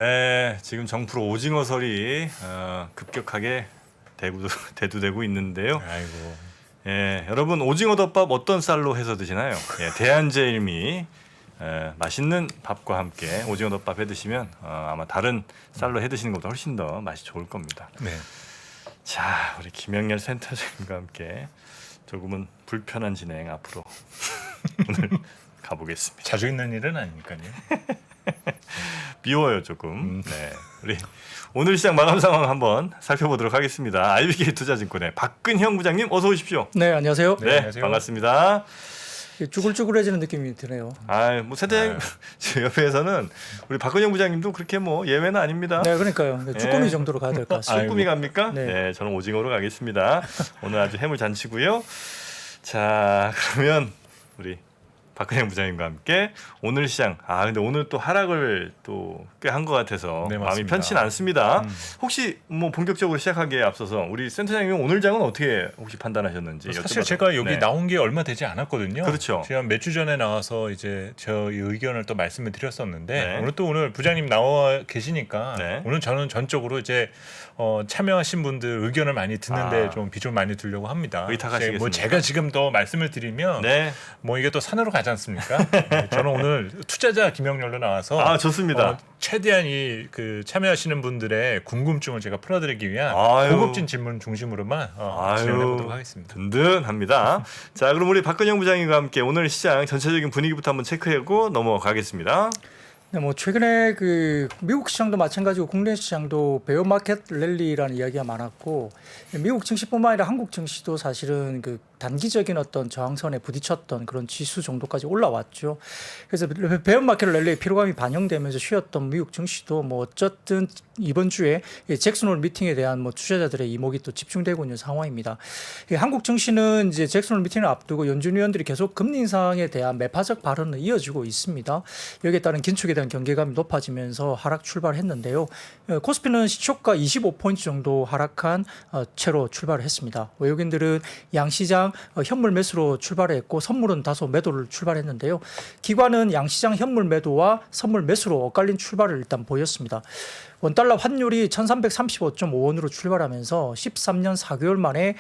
네, 지금 정프로 오징어설이 급격하게 대두되고 있는데요. 아이고. 예, 여러분 오징어 덮밥 어떤 쌀로 해서 드시나요? 예, 대한제일미 맛있는 밥과 함께 오징어 덮밥 해 드시면 아마 다른 쌀로 해 드시는 것보다 훨씬 더 맛이 좋을 겁니다. 네. 자, 우리 김영렬 센터장님과 함께 조금은 불편한 진행 앞으로 오늘 가보겠습니다. 자주 있는 일은 아니니까요. 비워요 조금. 네, 우리 오늘 시장 마감 상황 한번 살펴보도록 하겠습니다. IBK 투자증권의 박근형 부장님 어서 오십시오. 네, 안녕하세요. 네, 안녕하세요. 반갑습니다. 쭈글쭈글해지는 느낌이 드네요. 뭐 센터장님 저 옆에서는 우리 박근형 부장님도 그렇게 뭐 예외는 아닙니다. 네, 그러니까요. 쭈꾸미 정도로 가야 될 것 같습니다. 쭈꾸미 갑니까? 네. 네, 저는 오징어로 가겠습니다. 오늘 아주 해물잔치고요. 자, 그러면 우리 박근형 부장님과 함께 오늘 시장 근데 오늘 또 하락을 또 꽤 한 것 같아서 네, 마음이 맞습니다. 편치는 않습니다. 혹시 뭐 본격적으로 시작하기에 앞서서 우리 센터장님 오늘 장은 어떻게 혹시 판단하셨는지 사실 여쭤봐도- 제가 여기 네. 나온 게 얼마 되지 않았거든요. 그렇죠. 제가 몇 주 전에 나와서 이제 저희 의견을 또 말씀을 드렸었는데 네. 오늘 부장님 나와 계시니까 네. 오늘 저는 전적으로 이제 참여하신 분들 의견을 많이 듣는데 좀 비중 많이 두려고 합니다. 의탁하시겠습니까? 뭐 제가 지금 더 말씀을 드리면 네, 뭐 이게 또 산으로 가지 않습니까? 네, 저는 오늘 투자자 김영렬로 나와서 좋습니다. 최대한 그 참여하시는 분들의 궁금증을 제가 풀어드리기 위한 아유. 고급진 질문 중심으로만 진행해 보도록 하겠습니다. 든든합니다. 자, 그럼 우리 박근형 부장님과 함께 오늘 시장 전체적인 분위기부터 한번 체크하고 넘어가겠습니다. 네, 뭐 최근에 그 미국 시장도 마찬가지고 국내 시장도 베어마켓 랠리라는 이야기가 많았고 미국 증시뿐만 아니라 한국 증시도 사실은 그 단기적인 어떤 저항선에 부딪혔던 그런 지수 정도까지 올라왔죠. 그래서 베어마켓 랠리의 피로감이 반영되면서 쉬었던 미국 증시도 뭐 어쨌든 이번 주에 잭슨홀 미팅에 대한 뭐 투자자들의 이목이 또 집중되고 있는 상황입니다. 한국 증시는 이제 잭슨홀 미팅을 앞두고 연준 위원들이 계속 금리 인상에 대한 매파적 발언을 이어지고 있습니다. 여기에 따른 긴축에 대한 경계감이 높아지면서 하락 출발했는데요. 코스피는 시초가 25포인트 정도 하락한 채로 출발을 했습니다. 외국인들은 양시장 현물 매수로 출발했고 선물은 다소 매도를 출발했는데요. 기관은 양시장 현물 매도와 선물 매수로 엇갈린 출발을 일단 보였습니다. 원달러 환율이 1335.5원으로 출발하면서 13년 4개월 만에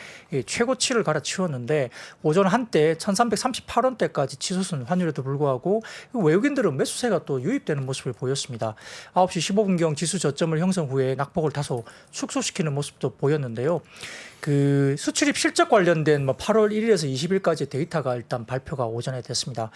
최고치를 갈아치웠는데 오전 한때 1338원대까지 치솟은 환율에도 불구하고 외국인들은 매수세가 또 유입되는 모습을 보였습니다. 9시 15분경 지수 저점을 형성 후에 낙폭을 다소 축소시키는 모습도 보였는데요. 그 수출입 실적 관련된 8월 1일에서 20일까지 데이터가 일단 발표가 오전에 됐습니다.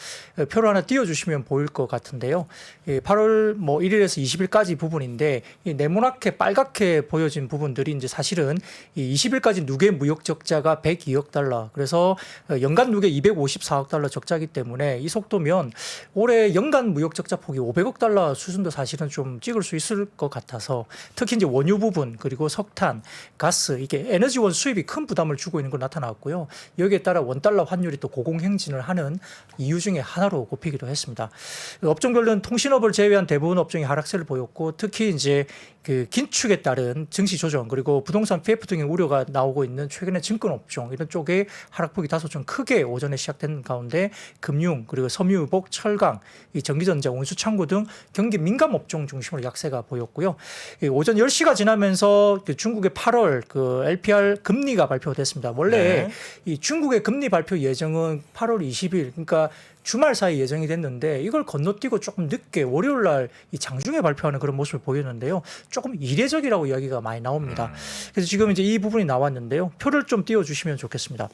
표를 하나 띄워주시면 보일 것 같은데요. 8월 1일에서 20일까지 부분인데 이 네모나게 빨갛게 보여진 부분들이 이제 사실은 이 20일까지 누계 무역 적자가 102억 달러. 그래서 연간 누계 254억 달러 적자이기 때문에 이 속도면 올해 연간 무역 적자 폭이 500억 달러 수준도 사실은 좀 찍을 수 있을 것 같아서 특히 이제 원유 부분 그리고 석탄, 가스 이게 에너지원 수입이 큰 부담을 주고 있는 걸 나타났고요. 여기에 따라 원달러 환율이 또 고공행진을 하는 이유 중에 하나로 꼽히기도 했습니다. 업종별로는 통신업을 제외한 대부분 업종이 하락세를 보였고 특히 이제 그 긴축에 따른 증시 조정 그리고 부동산 PF 등의 우려가 나오고 있는 최근의 증권 업종 이런 쪽에 하락폭이 다소 좀 크게 오전에 시작된 가운데 금융 그리고 섬유유복, 철강, 이 전기전자, 운수창고 등 경기 민감 업종 중심으로 약세가 보였고요. 오전 10시가 지나면서 중국의 8월 그 LPR 금리가 발표됐습니다. 원래 이 중국의 금리 발표 예정은 8월 20일 그러니까 주말 사이 예정이 됐는데 이걸 건너뛰고 조금 늦게 월요일 날 이 장중에 발표하는 그런 모습을 보였는데요. 조금 이례적이라고 이야기가 많이 나옵니다. 그래서 지금 이제 이 부분이 나왔는데요. 표를 좀 띄워주시면 좋겠습니다.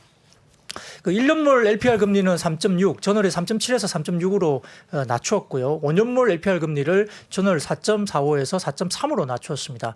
그 1년물 LPR 금리는 3.6, 전월에 3.7에서 3.6으로 낮추었고요. 5년물 LPR 금리를 전월 4.45에서 4.3으로 낮추었습니다.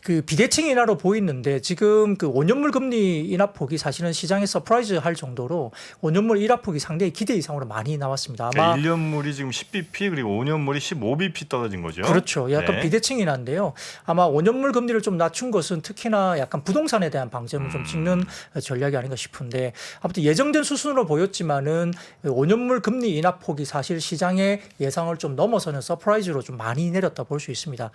그 비대칭 인하로 보이는데 지금 그 5년물 금리 인하폭이 사실은 시장에 서프라이즈 할 정도로 5년물 인하폭이 상당히 기대 이상으로 많이 나왔습니다. 아마 1년물이 지금 10bp 그리고 5년물이 15bp 떨어진 거죠. 그렇죠. 약간 비대칭 인하인데요. 아마 5년물 금리를 좀 낮춘 것은 특히나 약간 부동산에 대한 방점을 좀 찍는 전략이 아닌가 싶은데 아무튼 예정대로 안정된 수순으로 보였지만은 5년물 금리 인하 폭이 사실 시장의 예상을 좀 넘어서는 서프라이즈로 좀 많이 내렸다 볼 수 있습니다.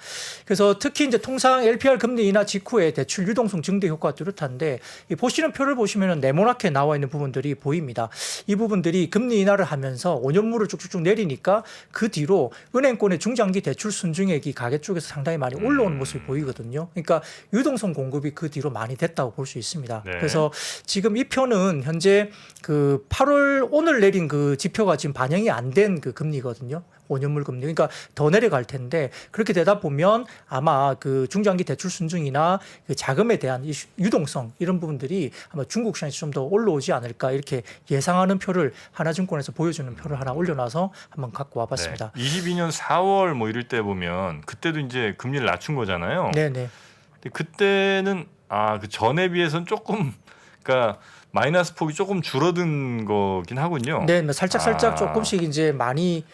그래서 특히 이제 통상 LPR 금리 인하 직후에 대출 유동성 증대 효과가 뚜렷한데 이 보시는 표를 보시면은 네모나게 나와 있는 부분들이 보입니다. 이 부분들이 금리 인하를 하면서 5년물을 쭉쭉쭉 내리니까 그 뒤로 은행권의 중장기 대출 순증액이 가계 쪽에서 상당히 많이 올라오는 모습이 보이거든요. 그러니까 유동성 공급이 그 뒤로 많이 됐다고 볼 수 있습니다. 네. 그래서 지금 이 표는 현재 그 8월 오늘 내린 그 지표가 지금 반영이 안 된 그 금리거든요. 5년물 금리. 그러니까 더 내려갈 텐데 그렇게 되다 보면 아마 그 중장기 대출 순증이나 그 자금에 대한 유동성 이런 부분들이 아마 중국 시장이 좀 더 올라오지 않을까 이렇게 예상하는 표를 하나증권에서 보여주는 표를 하나 올려놔서 한번 갖고 와봤습니다. 네. 22년 4월 뭐 이럴 때 보면 그때도 이제 금리를 낮춘 거잖아요. 네네. 근데 그때는 그 전에 비해서는 조금 그러니까 마이너스 폭이 조금 줄어든 거긴 하군요. 네, 뭐 살짝 아. 조금씩 이제 많이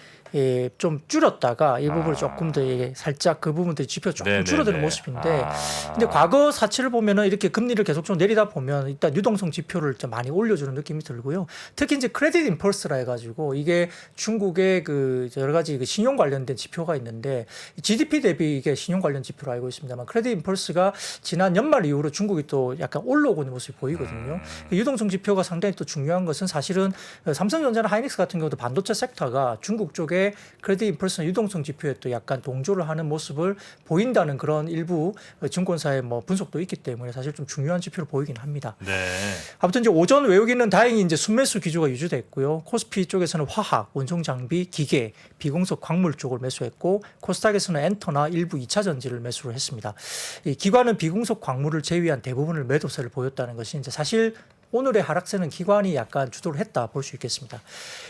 좀 줄였다가 이 부분을 조금 더 살짝 그 부분들이 지표 조금 네네네. 줄어드는 모습인데 근데 과거 사치를 보면은 이렇게 금리를 계속적으로 내리다 보면 일단 유동성 지표를 좀 많이 올려주는 느낌이 들고요. 특히 이제 크레딧 임펄스라 해가지고 이게 중국의 그 여러 가지 그 신용 관련된 지표가 있는데 GDP 대비 이게 신용 관련 지표로 알고 있습니다만 크레딧 임펄스가 지난 연말 이후로 중국이 또 약간 올라오고 있는 모습이 보이거든요. 유동성 지표가 상당히 또 중요한 것은 사실은 삼성전자나 하이닉스 같은 경우도 반도체 섹터가 중국 쪽에 크레딧 임펄스나 유동성 지표에 또 약간 동조를 하는 모습을 보인다는 그런 일부 증권사의 뭐 분석도 있기 때문에 사실 좀 중요한 지표로 보이긴 합니다. 네. 아무튼 이제 오전 외국인은 다행히 이제 순매수 기조가 유지됐고요. 코스피 쪽에서는 화학, 원종 장비, 기계, 비공석 광물 쪽을 매수했고 코스닥에서는 엔터나 일부 2차 전지를 매수를 했습니다. 이 기관은 비공석 광물을 제외한 대부분을 매도세를 보였다는 것이 이제 사실 오늘의 하락세는 기관이 약간 주도를 했다 볼 수 있겠습니다.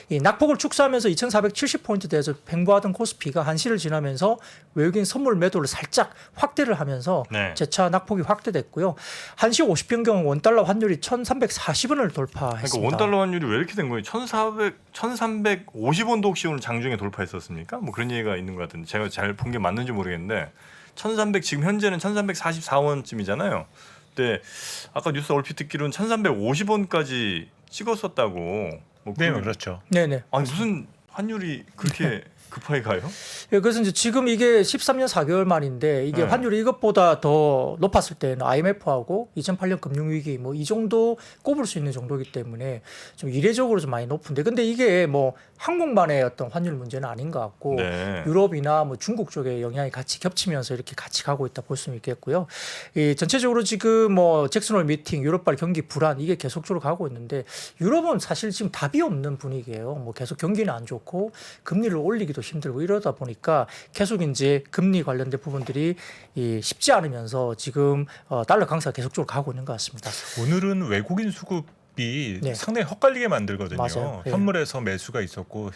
이 낙폭을 축소하면서 2,470포인트대에서 횡보하던 코스피가 한시를 지나면서 외국인 선물 매도를 살짝 확대를 하면서 네. 재차 낙폭이 확대됐고요. 한시 50변경 원달러 환율이 1,340원을 돌파했습니다. 그러니까 원달러 환율이 왜 이렇게 된 거예요? 1,350원도 혹시 오늘 장중에 돌파했었습니까? 뭐 그런 얘기가 있는 것 같은데 제가 잘 본 게 맞는지 모르겠는데 1,300 지금 현재는 1,344원쯤이잖아요. 근데 아까 뉴스 얼핏 듣기로는 1,350원까지 찍었었다고. 뭐 네, 그렇죠. 네네. 아니 무슨 환율이 그렇게 급하게 가요? 예, 그래서 이제 지금 이게 13년 4개월 만인데 이게 네. 환율이 이것보다 더 높았을 때는 IMF하고 2008년 금융위기 뭐 이 정도 꼽을 수 있는 정도이기 때문에 좀 이례적으로 좀 많이 높은데 근데 이게 뭐 한국만의 어떤 환율 문제는 아닌 것 같고 네. 유럽이나 뭐 중국 쪽의 영향이 같이 겹치면서 이렇게 같이 가고 있다 볼 수 있겠고요. 이 전체적으로 지금 뭐 잭슨홀 미팅, 유럽발 경기 불안 이게 계속적으로 가고 있는데 유럽은 사실 지금 답이 없는 분위기예요. 뭐 계속 경기는 안 좋고 금리를 올리기도 힘들고 이러다 보니까 계속 이제 금리 관련된 부분들이 쉽지 않으면서 지금 달러 강세가 계속적으로 가고 있는 것 같습니다. 오늘은 외국인 수급이 네. 상당히 헛갈리게 만들거든요. 맞아요. 네. 현물에서 매수가 있었고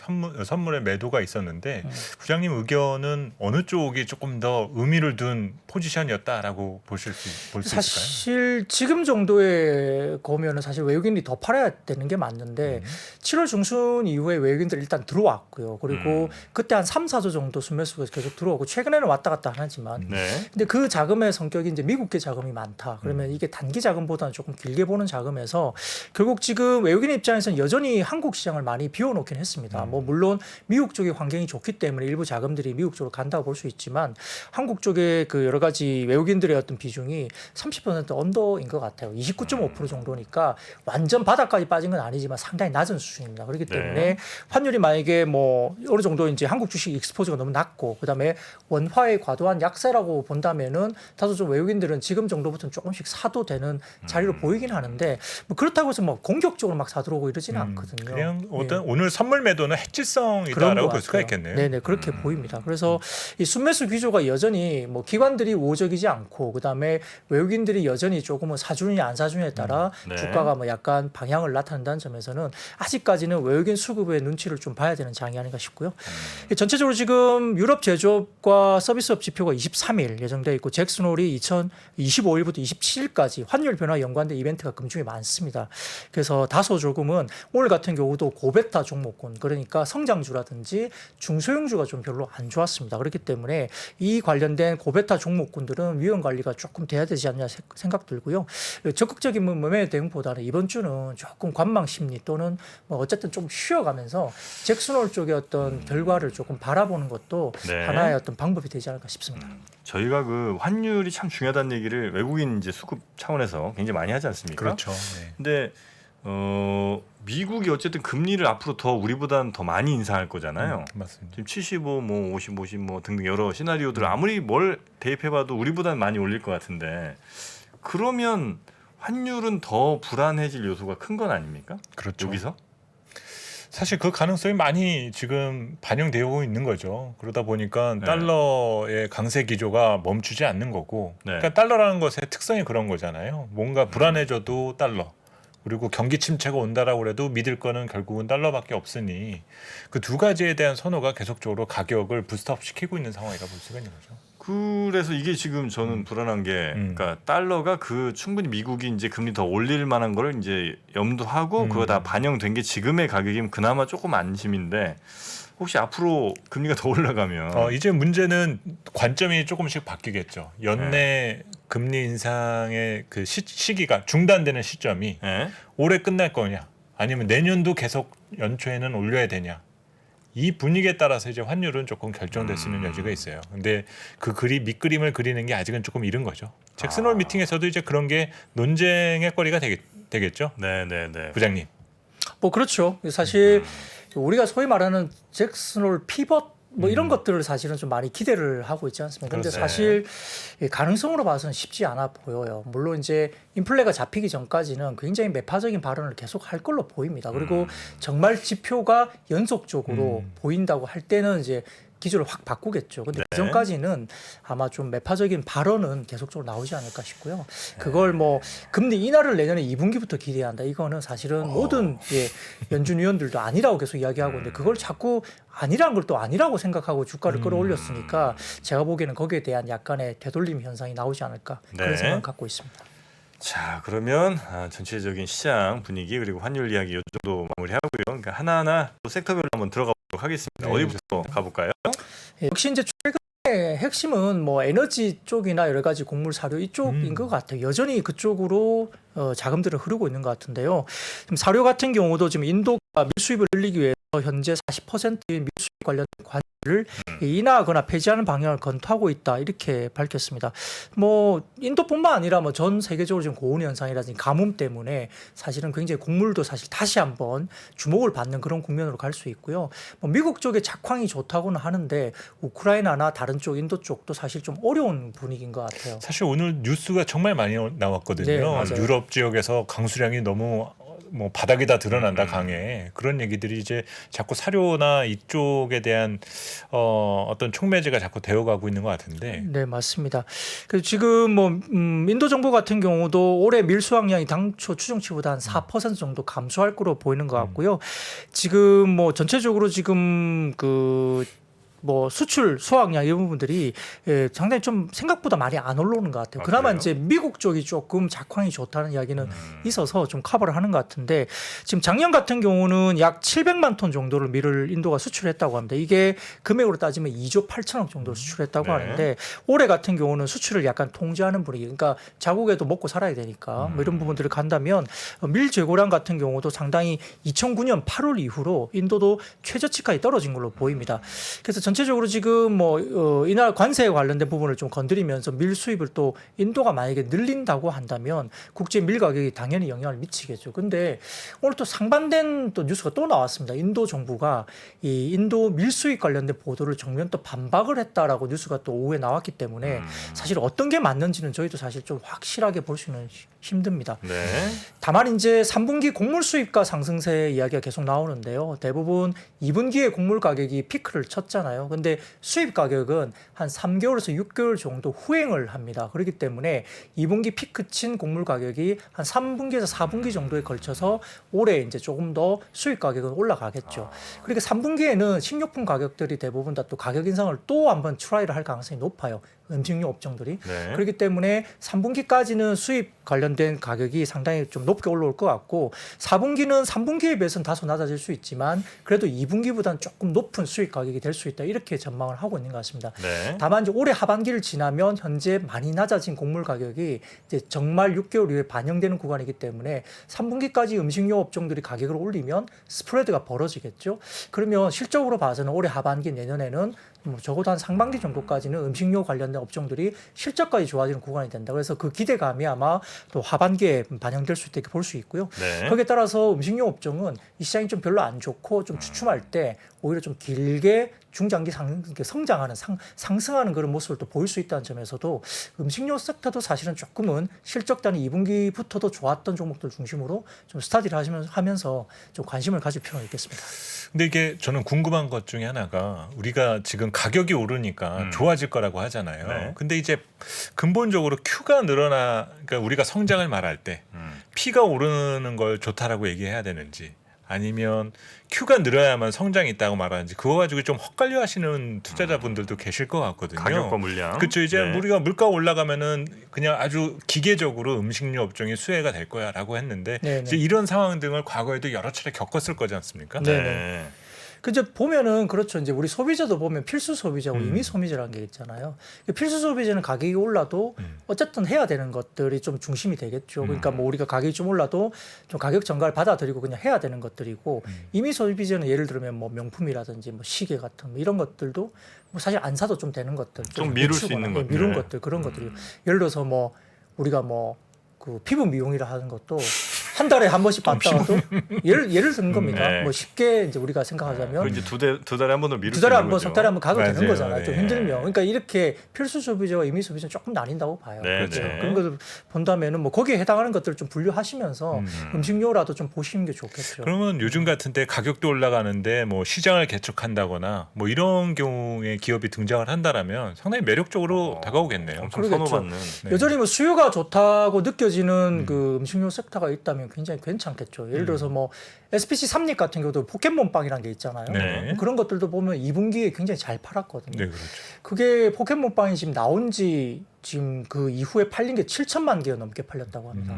선물에 매도가 있었는데 부장님 의견은 어느 쪽이 조금 더 의미를 둔 포지션이었다라고 볼 수 있을까요? 사실 지금 정도의 거면은 사실 외국인이 더 팔아야 되는 게 맞는데 7월 중순 이후에 외국인들 일단 들어왔고요. 그리고 그때 한 3, 4조 정도 순매수가 계속 들어오고 최근에는 왔다 갔다 하지만 네. 근데 그 자금의 성격이 이제 미국계 자금이 많다. 그러면 이게 단기 자금보다는 조금 길게 보는 자금에서 결국 지금 외국인 입장에서는 여전히 한국 시장을 많이 비워놓긴 했습니다. 뭐 물론 미국 쪽의 환경이 좋기 때문에 일부 자금들이 미국 쪽으로 간다고 볼 수 있지만 한국 쪽의 그 여러 가지 외국인들의 어떤 비중이 30% 언더인 것 같아요. 29.5% 정도니까 완전 바닥까지 빠진 건 아니지만 상당히 낮은 수준입니다. 그렇기 때문에 네. 환율이 만약에 뭐 어느 정도 이제 한국 주식 익스포즈가 너무 낮고 그다음에 원화의 과도한 약세라고 본다면은 다소 좀 외국인들은 지금 정도부터는 조금씩 사도 되는 자리로 보이긴 하는데 뭐 그렇다고 해서 뭐 공격적으로 막 사들어오고 이러지는 않거든요. 그냥 예. 어떤 오늘 선물 매도는 그런 해지성이다라고 것 볼 수가 같아요. 있겠네요. 네네 그렇게 보입니다. 그래서 이 순매수 기조가 여전히 뭐 기관들이 우호적이지 않고 그다음에 외국인들이 여전히 조금은 사주느냐 안 사주느냐에 따라 네. 주가가 뭐 약간 방향을 나타낸다는 점에서는 아직까지는 외국인 수급의 눈치를 좀 봐야 되는 장이 아닌가 싶고요. 전체적으로 지금 유럽 제조업과 서비스업 지표가 23일 예정되어 있고 잭슨홀이 2025일부터 27일까지 환율 변화 연관된 이벤트가 금중에 많습니다. 그래서 다소 조금은 오늘 같은 경우도 고베타 종목군 그러니까 성장주라든지 중소형주가 좀 별로 안 좋았습니다. 그렇기 때문에 이 관련된 고베타 종목군들은 위험 관리가 조금 돼야 되지 않냐 생각 들고요. 적극적인 매매 대응보다는 이번 주는 조금 관망 심리 또는 뭐 어쨌든 좀 쉬어가면서 잭슨홀 쪽의 어떤 결과를 조금 바라보는 것도 네. 하나의 어떤 방법이 되지 않을까 싶습니다. 저희가 그 환율이 참 중요하다는 얘기를 외국인 이제 수급 차원에서 굉장히 많이 하지 않습니까? 그렇죠. 네. 근데 미국이 어쨌든 금리를 앞으로 더 우리보다는 더 많이 인상할 거잖아요. 맞습니다. 지금 75, 뭐 50, 50, 뭐 등등 여러 시나리오들을 아무리 뭘 대입해봐도 우리보다는 많이 올릴 것 같은데 그러면 환율은 더 불안해질 요소가 큰 건 아닙니까? 그렇죠. 여기서? 사실 그 가능성이 많이 지금 반영되고 있는 거죠. 그러다 보니까 네. 달러의 강세 기조가 멈추지 않는 거고, 네. 그러니까 달러라는 것의 특성이 그런 거잖아요. 뭔가 불안해져도 달러, 그리고 경기 침체가 온다라고 해도 믿을 거는 결국은 달러밖에 없으니 그 두 가지에 대한 선호가 계속적으로 가격을 부스트업 시키고 있는 상황이라 볼 수가 있는 거죠. 그래서 이게 지금 저는 불안한 게, 그러니까 달러가 그 충분히 미국이 이제 금리 더 올릴 만한 걸 이제 염두하고 그거 다 반영된 게 지금의 가격이면 그나마 조금 안심인데 혹시 앞으로 금리가 더 올라가면 이제 문제는 관점이 조금씩 바뀌겠죠. 연내 금리 인상의 그 시기가 중단되는 시점이 예? 올해 끝날 거냐, 아니면 내년도 계속 연초에는 올려야 되냐. 이 분위기에 따라서 이제 환율은 조금 결정될 수 있는 여지가 있어요. 근데 그 밑그림을 그리는 게 아직은 조금 이른 거죠. 잭슨홀 미팅에서도 이제 그런 게 논쟁의 거리가 되겠죠. 네네네. 부장님. 뭐 그렇죠. 사실 우리가 소위 말하는 잭슨홀 피벗 뭐 이런 것들을 사실은 좀 많이 기대를 하고 있지 않습니까? 근데 그렇죠. 사실 이 가능성으로 봐서는 쉽지 않아 보여요. 물론 이제 인플레가 잡히기 전까지는 굉장히 매파적인 발언을 계속 할 걸로 보입니다. 그리고 정말 지표가 연속적으로 보인다고 할 때는 이제 기조를 확 바꾸겠죠. 근데 그 전까지는 아마 좀 매파적인 발언은 계속적으로 나오지 않을까 싶고요. 그걸 뭐 금리 인하를 내년에 2분기부터 기대한다. 이거는 사실은 모든 연준 위원들도 아니라고 계속 이야기하고 있는데 그걸 자꾸 아니라는 걸 또 아니라고 생각하고 주가를 끌어올렸으니까 제가 보기에는 거기에 대한 약간의 되돌림 현상이 나오지 않을까 그런 네. 생각을 갖고 있습니다. 자, 그러면 전체적인 시장 분위기 그리고 환율 이야기 이 정도 마무리하고요. 그러니까 하나하나 또 섹터별로 한번 들어가 보도록 하겠습니다. 네, 어디부터 가볼까요? 역시 이제 최근에 핵심은 뭐 에너지 쪽이나 여러 가지 곡물 사료 이쪽인 것 같아요. 여전히 그쪽으로 자금들은 흐르고 있는 것 같은데요. 지금 사료 같은 경우도 지금 인도가 밀수입을 늘리기 위해서 현재 40%의 밀수입 관련 관리를 인하하거나 폐지하는 방향을 검토하고 있다 이렇게 밝혔습니다. 뭐 인도뿐만 아니라 뭐 전 세계적으로 지금 고온 현상이라든지 가뭄 때문에 사실은 굉장히 곡물도 사실 다시 한번 주목을 받는 그런 국면으로 갈 수 있고요. 뭐 미국 쪽의 작황이 좋다고는 하는데 우크라이나나 다른 쪽 인도 쪽도 사실 좀 어려운 분위기인 것 같아요. 사실 오늘 뉴스가 정말 많이 나왔거든요. 네, 맞아요. 유럽 지역에서 강수량이 너무 뭐 바닥에다 드러난다 강에 그런 얘기들이 이제 자꾸 사료나 이쪽에 대한 어떤 촉매제가 자꾸 되어가고 있는 것 같은데. 네, 맞습니다. 그래서 지금 뭐 인도 정부 같은 경우도 올해 밀수확량이 당초 추정치보다 한 4% 정도 감소할 거로 보이는 것 같고요. 지금 뭐 전체적으로 지금 그 뭐 수출 수확량 이런 부분들이 상당히 좀 생각보다 많이 안 올라오는 것 같아요. 그나마 그래요? 이제 미국 쪽이 조금 작황이 좋다는 이야기는 있어서 좀 커버를 하는 것 같은데 지금 작년 같은 경우는 약 700만 톤 정도를 밀을 인도가 수출했다고 합니다. 이게 금액으로 따지면 2조 8천억 정도를 수출했다고 네. 하는데 올해 같은 경우는 수출을 약간 통제하는 분위기. 그러니까 자국에도 먹고 살아야 되니까 뭐 이런 부분들을 간다면 밀 재고량 같은 경우도 상당히 2009년 8월 이후로 인도도 최저치까지 떨어진 걸로 보입니다. 그래서 전체적으로 지금 뭐 이날 관세에 관련된 부분을 좀 건드리면서 밀 수입을 또 인도가 만약에 늘린다고 한다면 국제 밀 가격이 당연히 영향을 미치겠죠. 근데 오늘 또 상반된 또 뉴스가 또 나왔습니다. 인도 정부가 이 인도 밀 수입 관련된 보도를 정면 또 반박을 했다라고 뉴스가 또 오후에 나왔기 때문에 사실 어떤 게 맞는지는 저희도 사실 좀 확실하게 볼 수는 힘듭니다. 네. 다만 이제 3분기 곡물 수입가 상승세 이야기가 계속 나오는데요. 대부분 2분기에 곡물 가격이 피크를 쳤잖아요. 근데 수입 가격은 한 3개월에서 6개월 정도 후행을 합니다. 그렇기 때문에 2분기 피크 친 곡물 가격이 한 3분기에서 4분기 정도에 걸쳐서 올해 이제 조금 더 수입 가격은 올라가겠죠. 그러니까 3분기에는 식료품 가격들이 대부분 다 또 가격 인상을 또 한번 트라이를 할 가능성이 높아요. 음식료 업종들이. 네. 그렇기 때문에 3분기까지는 수입 관련된 가격이 상당히 좀 높게 올라올 것 같고 4분기는 3분기에 비해서는 다소 낮아질 수 있지만 그래도 2분기보다는 조금 높은 수입 가격이 될 수 있다 이렇게 전망을 하고 있는 것 같습니다. 네. 다만 이제 올해 하반기를 지나면 현재 많이 낮아진 곡물 가격이 이제 정말 6개월 이후에 반영되는 구간이기 때문에 3분기까지 음식료 업종들이 가격을 올리면 스프레드가 벌어지겠죠. 그러면 실적으로 봐서는 올해 하반기 내년에는 뭐 적어도 한 상반기 정도까지는 음식료 관련된 업종들이 실적까지 좋아지는 구간이 된다. 그래서 그 기대감이 아마 또 하반기에 반영될 수 있다 이렇게 볼 수 있고요. 네. 거기에 따라서 음식료 업종은 이 시장이 좀 별로 안 좋고 좀 주춤할 때 오히려 좀 길게 중장기 성장하는 상승하는 그런 모습을 또 보일 수 있다는 점에서도 음식료 섹터도 사실은 조금은 실적단이 2분기부터도 좋았던 종목들 중심으로 좀 스타디를 하면서 좀 관심을 가질 필요가 있겠습니다. 근데 이게 저는 궁금한 것 중에 하나가 우리가 지금 가격이 오르니까 좋아질 거라고 하잖아요. 네. 근데 이제 근본적으로 Q가 그러니까 우리가 성장을 말할 때 P가 오르는 걸 좋다라고 얘기해야 되는지 아니면 Q가 늘어야만 성장이 있다고 말하는지 그거 가지고 좀 헛갈려 하시는 투자자분들도 계실 것 같거든요. 가격과 물량. 그렇죠. 이제 네. 우리가 물가 올라가면은 그냥 아주 기계적으로 음식료 업종이 수혜가 될 거야라고 했는데 네네. 이제 이런 상황 등을 과거에도 여러 차례 겪었을 거지 않습니까? 네. 그 이제 보면은 그렇죠. 이제 우리 소비자도 보면 필수 소비자고 임의 소비자라는 게 있잖아요. 필수 소비자는 가격이 올라도 어쨌든 해야 되는 것들이 좀 중심이 되겠죠. 그러니까 뭐 우리가 가격이 좀 올라도 좀 가격 전가를 받아들이고 그냥 해야 되는 것들이고 임의 소비자는 예를 들면 뭐 명품이라든지 뭐 시계 같은 뭐 이런 것들도 뭐 사실 안 사도 좀 되는 것들, 좀 미룰 수 늦추거나 있는 것들. 미룬 것들 그런 것들이 예를 들어서 뭐 우리가 뭐 그 피부 미용이라 하는 것도 한 달에 한 번씩 받다가도 예를 든 겁니다. 네. 뭐 쉽게 이제 우리가 그 생각하자면 이제 두 달에 한 번도 미룰 두 달에 수 한 있는 번, 거죠. 석 달에 한 번 가도 되는 맞아요. 거잖아요. 좀 네. 힘들면. 그러니까 이렇게 필수 소비자와 임의 소비자는 조금 나뉜다고 봐요. 네, 그렇죠. 네. 그런 것을 본다면은 뭐 거기에 해당하는 것들을 좀 분류하시면서 음식료라도 좀 보시는 게 좋겠죠. 그러면 요즘 같은때 가격도 올라가는데 뭐 시장을 개척한다거나 뭐 이런 경우에 기업이 등장을 한다라면 상당히 매력적으로 다가오겠네요. 엄청 그러겠죠. 선호받는. 네. 여전히 뭐 수요가 좋다고 느껴지는 그 음식료 섹터가 있다면 굉장히 괜찮겠죠. 예를 들어서 뭐 SPC 삼립 같은 경우도 포켓몬빵이라는 게 있잖아요. 네. 그런 것들도 보면 2분기에 굉장히 잘 팔았거든요. 네, 그렇죠. 그게 포켓몬빵이 지금 나온 지 지금 그 이후에 팔린 게 7천만 개가 넘게 팔렸다고 합니다.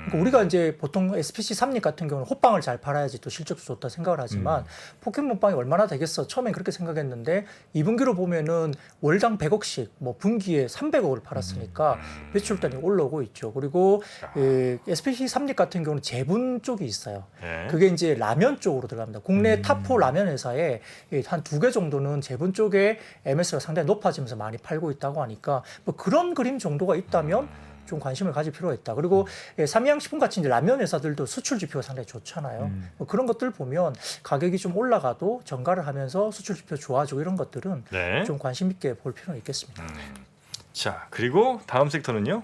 그러니까 우리가 이제 보통 SPC 삼립 같은 경우는 호빵을 잘 팔아야지 또 실적도 좋다 생각을 하지만 포켓몬빵이 얼마나 되겠어? 처음엔 그렇게 생각했는데 2분기로 보면은 월당 100억씩 뭐 분기에 300억을 팔았으니까 매출단이 올라오고 있죠. 그리고 SPC 삼립 같은 경우는 제분 쪽이 있어요. 네. 그게 이제 라면 쪽으로 들어갑니다. 국내 탑4 라면 회사에 한 2개 정도는 제분 쪽에 MS가 상당히 높아지면서 많이 팔고 있다고 하니까 뭐 그런 그림 정도가 있다면 좀 관심을 가질 필요가 있다. 그리고 삼양식품 같이 이제 라면 회사들도 수출 지표가 상당히 좋잖아요. 뭐 그런 것들 보면 가격이 좀 올라가도 전가를 하면서 수출 지표 좋아지고 이런 것들은 네. 좀 관심 있게 볼 필요는 있겠습니다. 자, 그리고 다음 섹터는요?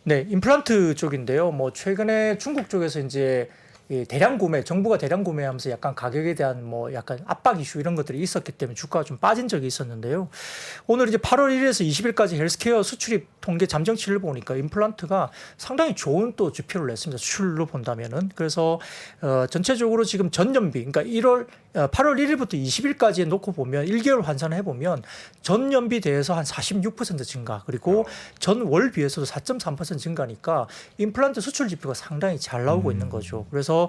네, 임플란트 쪽인데요. 뭐 최근에 중국 쪽에서 이제 이 대량 구매, 정부가 대량 구매하면서 약간 가격에 대한 뭐 약간 압박 이슈 이런 것들이 있었기 때문에 주가가 좀 빠진 적이 있었는데요. 오늘 이제 8월 1일에서 20일까지 헬스케어 수출입 통계 잠정치를 보니까 임플란트가 상당히 좋은 또 지표를 냈습니다. 수출로 본다면은. 그래서 전체적으로 지금 전년비, 그러니까 8월 1일부터 20일까지 놓고 보면 1개월 환산해 보면 전년비 대해서 한 46% 증가, 그리고 전월 비해서도 4.3% 증가니까 임플란트 수출 지표가 상당히 잘 나오고 있는 거죠. 그래서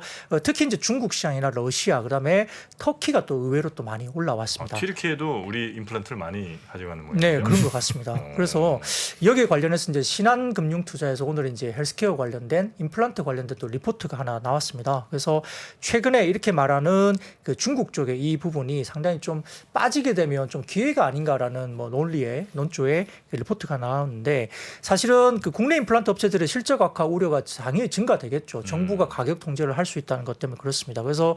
특히 이제 중국 시장이나 러시아, 그다음에 터키가 또 의외로 또 많이 올라왔습니다. 튀르키예도 우리 임플란트를 많이 가져가는 모양이죠. 네, 그런 것 같습니다. 그래서 여기에 관련해서 이제 신한금융투자에서 오늘 이제 헬스케어 관련된 임플란트 관련된 또 리포트가 하나 나왔습니다. 그래서 최근에 이렇게 말하는 그 중국 쪽의 이 부분이 상당히 좀 빠지게 되면 좀 기회가 아닌가라는 뭐 논조의 리포트가 나왔는데 사실은 그 국내 임플란트 업체들의 실적 악화 우려가 당연히 증가되겠죠. 정부가 가격 통제를 할 수 있다는 것 때문에 그렇습니다. 그래서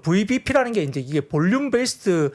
VBP라는 게 이제 이게 볼륨 베이스드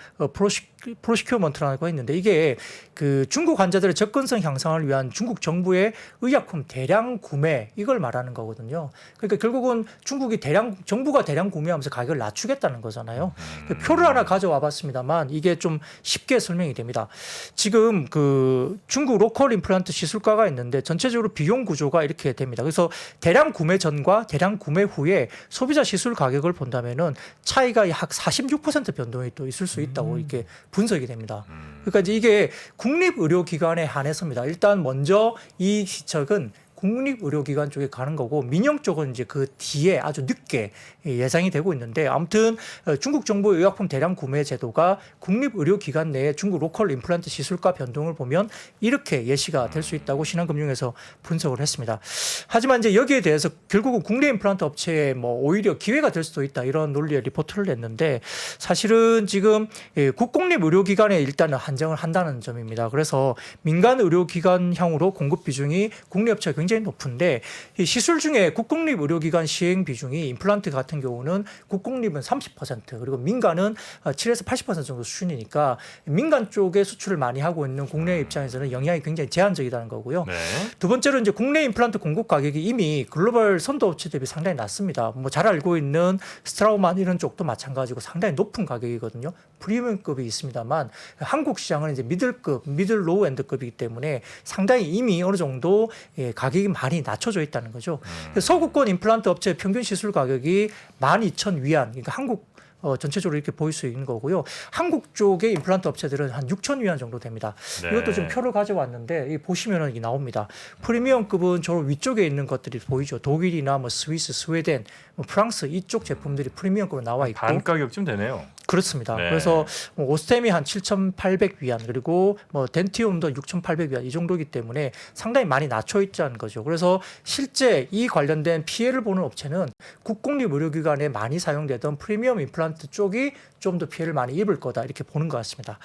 프로시큐먼트라는 거 있는데 이게 그 중국 환자들의 접근성 향상을 위한 중국 정부의 의약품 대량 구매 이걸 말하는 거거든요. 그러니까 결국은 중국이 정부가 대량 구매하면서 가격을 낮추겠다는 거잖아요. 있거든요. 그 표를 하나 가져와 봤습니다만 이게 좀 쉽게 설명이 됩니다. 지금 그 중국 로컬 임플란트 시술가가 있는데 전체적으로 비용 구조가 이렇게 됩니다. 그래서 대량 구매 전과 대량 구매 후에 소비자 시술 가격을 본다면은 차이가 약 46% 변동이 또 있을 수 있다고 이렇게 분석이 됩니다. 그러니까 이제 이게 국립의료기관에 한해서입니다. 일단 먼저 이 시책은 국립의료기관 쪽에 가는 거고 민영 쪽은 이제 그 뒤에 아주 늦게 예상이 되고 있는데 아무튼 중국 정부의 의약품 대량 구매 제도가 국립의료기관 내에 중국 로컬 임플란트 시술가 변동을 보면 이렇게 예시가 될 수 있다고 신한금융에서 분석을 했습니다. 하지만 이제 여기에 대해서 결국은 국내 임플란트 업체에 뭐 오히려 기회가 될 수도 있다 이런 논리의 리포트를 냈는데 사실은 지금 국공립의료기관에 일단은 한정을 한다는 점입니다. 그래서 민간 의료기관형으로 공급 비중이 국내 업체가 굉장히 높은데 이 시술 중에 국공립 의료기관 시행 비중이 임플란트 같은 경우는 국공립은 30% 그리고 민간은 7에서 80% 정도 수준이니까 민간 쪽에 수출을 많이 하고 있는 국내 입장에서는 영향이 굉장히 제한적이라는 거고요. 네. 두 번째로 이제 국내 임플란트 공급 가격이 이미 글로벌 선도 업체 대비 상당히 낮습니다. 뭐 잘 알고 있는 스트라우만 이런 쪽도 마찬가지고 상당히 높은 가격이거든요. 프리미엄급이 있습니다만 한국 시장은 이제 미들급, 미들 로우 엔드급이기 때문에 상당히 이미 어느 정도 가격이 많이 낮춰져 있다는 거죠. 서구권 임플란트 업체 평균 시술 가격이 12,000위안, 그러니까 한국 전체적으로 이렇게 보일 수 있는 거고요. 한국 쪽의 임플란트 업체들은 한 6,000위안 정도 됩니다. 네. 이것도 좀 표를 가져왔는데 보시면은 이게 나옵니다. 프리미엄급은 저 위쪽에 있는 것들이 보이죠. 독일이나 뭐 스위스, 스웨덴, 뭐 프랑스 이쪽 제품들이 프리미엄급으로 나와 있고 반 가격쯤 되네요. 그렇습니다. 네. 그래서 뭐 오스템이 한 7,800위안 그리고 뭐 덴티움도 6,800위안 이 정도이기 때문에 상당히 많이 낮춰 있자는 거죠. 그래서 실제 이 관련된 피해를 보는 업체는 국공립 의료기관에 많이 사용되던 프리미엄 임플란트 쪽이 좀 더 피해를 많이 입을 거다 이렇게 보는 것 같습니다.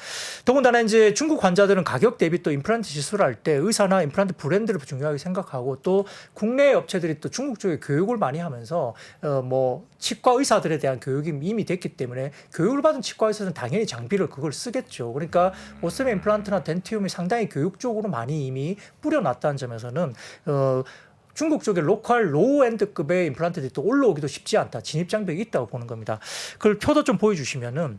더군다나 이제 중국 환자들은 가격 대비 또 임플란트 시술할 때 의사나 임플란트 브랜드를 중요하게 생각하고 또 국내 업체들이 또 중국 쪽에 교육을 많이 하면서 뭐 치과 의사들에 대한 교육이 이미 됐기 때문에 교육을 받은 치과 의사는 당연히 장비를 그걸 쓰겠죠. 그러니까 오스템 임플란트나 덴티움이 상당히 교육적으로 많이 이미 뿌려놨다는 점에서는 중국 쪽에 로컬 로우엔드급의 임플란트들이 또 올라오기도 쉽지 않다. 진입 장벽이 있다고 보는 겁니다. 그걸 표도 좀 보여주시면은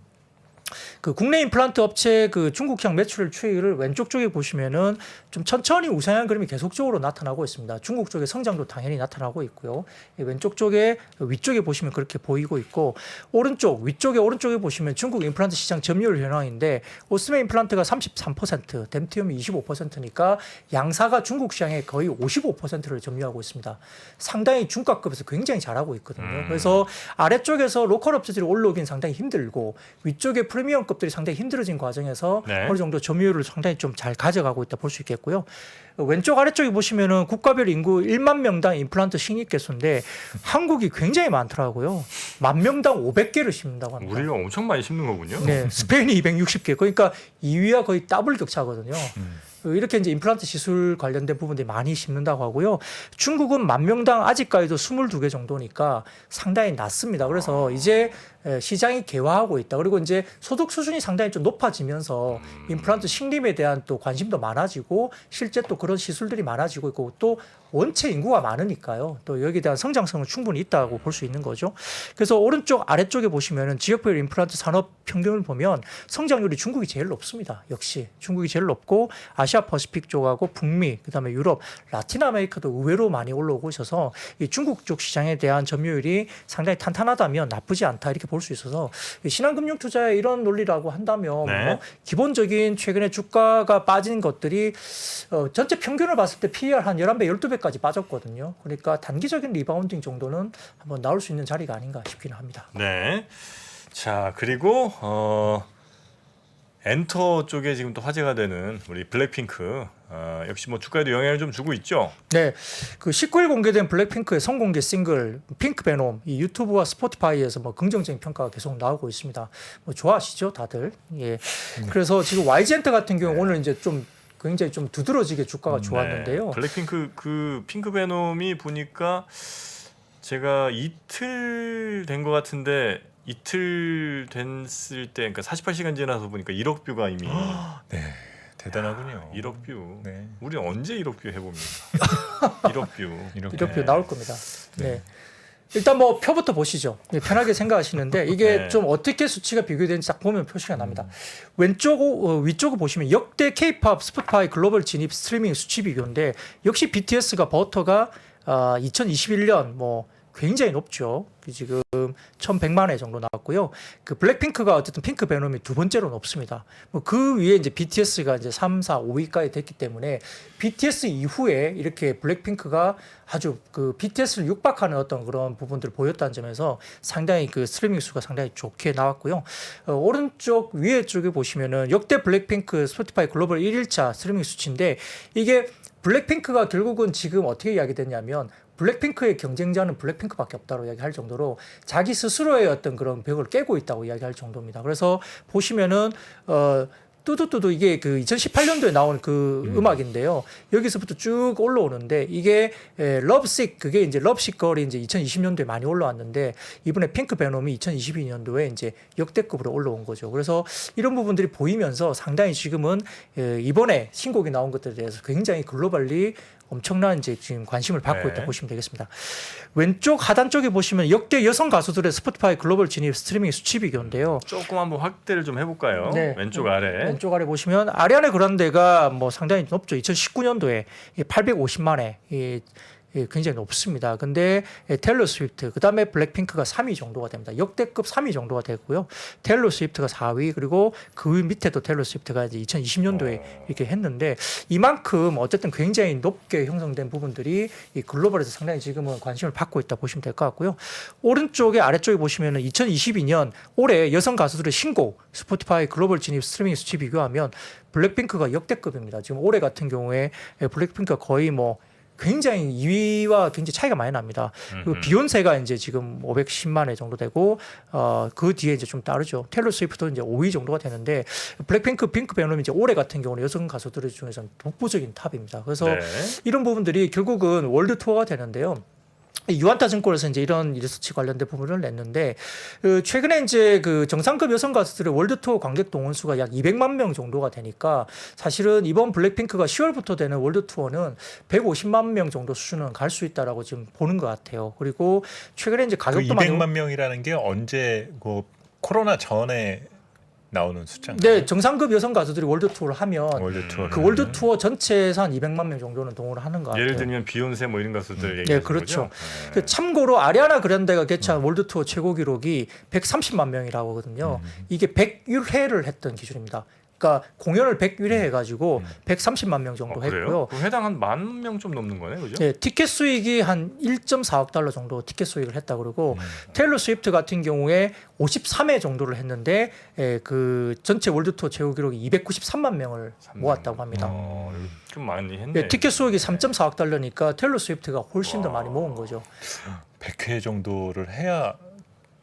그 국내 임플란트 업체 그 중국향 매출 추이를 왼쪽 쪽에 보시면은 좀 천천히 우상향 그림이 계속적으로 나타나고 있습니다. 중국 쪽의 성장도 당연히 나타나고 있고요. 왼쪽 쪽에 위쪽에 보시면 그렇게 보이고 있고 오른쪽 위쪽에 오른쪽에 보시면 중국 임플란트 시장 점유율 현황인데 오스메 임플란트가 33%, 덴티움이 25%니까 양사가 중국 시장의 거의 55%를 점유하고 있습니다. 상당히 중가급에서 굉장히 잘하고 있거든요. 그래서 아래쪽에서 로컬 업체들이 올라오긴 상당히 힘들고 위쪽에 프리미엄급들이 상당히 힘들어진 과정에서 네. 어느 정도 점유율을 상당히 좀 잘 가져가고 있다 볼 수 있겠고요. 왼쪽 아래쪽에 보시면은 국가별 인구 1만 명당 임플란트 신입 개수인데 한국이 굉장히 많더라고요. 10,000명당 500개를 심는다고 합니다. 우리가 엄청 많이 심는 거군요. 네, 스페인이 260개. 그러니까 2위와 거의 더블 격차거든요. 이렇게 이제 임플란트 시술 관련된 부분들이 많이 심는다고 하고요. 중국은 10,000명당 아직까지도 22개 정도니까 상당히 낮습니다. 그래서 이제 시장이 개화하고 있다. 그리고 이제 소득 수준이 상당히 좀 높아지면서 임플란트 식림에 대한 또 관심도 많아지고 실제 또 그런 시술들이 많아지고 있고 또 원체 인구가 많으니까요. 또 여기에 대한 성장성은 충분히 있다고 볼 수 있는 거죠. 그래서 오른쪽 아래쪽에 보시면은 지역별 임플란트 산업 평균을 보면 성장률이 중국이 제일 높습니다. 역시 중국이 제일 높고 아시아 퍼시픽 쪽하고 북미, 그다음에 유럽, 라틴 아메리카도 의외로 많이 올라오고 있어서 이 중국 쪽 시장에 대한 점유율이 상당히 탄탄하다면 나쁘지 않다 이렇게 볼 수 있어서 신한금융투자의 이런 논리라고 한다면 네. 뭐 기본적인 최근에 주가가 빠진 것들이 전체 평균을 봤을 때 PER 한 11배, 12배까지 빠졌거든요. 그러니까 단기적인 리바운딩 정도는 한번 나올 수 있는 자리가 아닌가 싶기는 합니다. 네. 자, 그리고 엔터 쪽에 지금 또 화제가 되는 우리 블랙핑크 역시 뭐 주가에도 영향을 좀 주고 있죠. 네, 그 19일 공개된 블랙핑크의 선공개 싱글 핑크 베놈 이 유튜브와 스포티파이에서 뭐 긍정적인 평가가 계속 나오고 있습니다. 뭐 좋아하시죠, 다들? 예. 그래서 지금 YG엔터 같은 경우 오늘 이제 좀 굉장히 좀 두드러지게 주가가 좋았는데요. 네. 블랙핑크 그 핑크 베놈이 보니까 제가 이틀 된 것 같은데 이틀 됐을 때 그러니까 48시간 지나서 보니까 1억 뷰가 이미 네, 대단하군요. 1억 뷰. 네. 우리 언제 1억 뷰 해봅니까? 1억 뷰. 이렇게. 이렇게 나올 겁니다. 네. 일단 뭐 표부터 보시죠. 예, 편하게 생각하시는데 이게 네. 좀 어떻게 수치가 비교되는지 딱 보면 표시가 납니다. 위쪽을 보시면 역대 K-팝 스포티파이 글로벌 진입 스트리밍 수치 비교인데 역시 BTS가 버터가 2021년 뭐 굉장히 높죠. 지금 1,100만 회 정도 나왔고요. 그 블랙핑크가 어쨌든 핑크 베놈이 두 번째로 높습니다. 뭐 그 위에 이제 BTS가 이제 3, 4, 5위까지 됐기 때문에 BTS 이후에 이렇게 블랙핑크가 아주 그 BTS를 육박하는 어떤 그런 부분들을 보였다는 점에서 상당히 그 스트리밍 수가 상당히 좋게 나왔고요. 오른쪽 위에 쪽에 보시면은 역대 블랙핑크 스포티파이 글로벌 1일차 스트리밍 수치인데 이게 블랙핑크가 결국은 지금 어떻게 이야기됐냐면 블랙핑크의 경쟁자는 블랙핑크밖에 없다고 이야기할 정도로 자기 스스로의 어떤 그런 벽을 깨고 있다고 이야기할 정도입니다. 그래서 보시면은 뚜두뚜두 이게 그 2018년도에 나온 그 음악인데요. 여기서부터 쭉 올라오는데 이게 러브식 그게 이제 러브식 걸이 이제 2020년도에 많이 올라왔는데 이번에 핑크 베놈이 2022년도에 이제 역대급으로 올라온 거죠. 그래서 이런 부분들이 보이면서 상당히 지금은 이번에 신곡이 나온 것들에 대해서 굉장히 글로벌리 엄청난 이제 지금 관심을 받고 네. 있다 보시면 되겠습니다. 왼쪽 하단 쪽에 보시면 역대 여성 가수들의 스포티파이 글로벌 진입 스트리밍 수치 비교인데요. 조금 한번 확대를 좀 해볼까요? 네. 왼쪽 아래. 왼쪽 아래 보시면 아리아나 그란데가 뭐 상당히 높죠. 2019년도에 850만 회. 굉장히 높습니다. 근데 테일러 스위프트, 그다음에 블랙핑크가 3위 정도가 됩니다. 역대급 3위 정도가 되고요. 테일러 스위프트가 4위, 그리고 그 밑에도 테일러 스위프트가 이제 2020년도에 이렇게 했는데 이만큼 어쨌든 굉장히 높게 형성된 부분들이 이 글로벌에서 상당히 지금은 관심을 받고 있다 보시면 될 것 같고요. 오른쪽에 아래쪽에 보시면은 2022년 올해 여성 가수들의 신곡 스포티파이 글로벌 진입 스트리밍 수치 비교하면 블랙핑크가 역대급입니다. 지금 올해 같은 경우에 블랙핑크가 거의 뭐 굉장히 2위와 굉장히 차이가 많이 납니다. 그리고 비욘세가 이제 지금 510만 회 정도 되고 그 뒤에 이제 좀 따르죠. 테일러 스위프트도 이제 5위 정도가 되는데 블랙핑크, 핑크 베놈이 이제 올해 같은 경우는 여성 가수들 중에서는 독보적인 탑입니다. 그래서 네. 이런 부분들이 결국은 월드 투어가 되는데요. 유안타 증권에서 이제 이런 리서치 관련된 부분을 냈는데 최근에 이제 그 정상급 여성 가수들의 월드 투어 관객 동원 수가 약 200만 명 정도가 되니까 사실은 이번 블랙핑크가 10월부터 되는 월드 투어는 150만 명 정도 수준은 갈 수 있다라고 지금 보는 것 같아요. 그리고 최근에 이제 그 가격도 200만 명이라는 게 언제 그 코로나 전에 나오는 숫자인가요? 네, 정상급 여성 가수들이 월드 투어를 하면 월드 투어. 그 월드 투어 전체에서 한 200만 명 정도는 동원을 하는 것 같아요. 예를 들면 비욘세 뭐 이런 가수들 네, 얘기하는 그렇죠. 거죠? 네. 그 참고로 아리아나 그란데가 개최한 월드 투어 최고 기록이 130만 명이라고 하거든요. 이게 101회를 했던 기준입니다. 그러니까 공연을 101회 해가지고 130만 명 정도 그래요? 했고요. 그럼 해당 한 10,000명 좀 넘는 거네, 그죠? 네, 티켓 수익이 한 1.4억 달러 정도 티켓 수익을 했다 그러고 테일러 스위프트 같은 경우에 53회 정도를 했는데 그 전체 월드 투어 최고 기록이 293만 명을 모았다고 합니다. 좀 많이 했네. 네, 티켓 수익이 3.4억 달러니까 테일러 스위프트가 훨씬 더 많이 모은 거죠. 100회 정도를 해야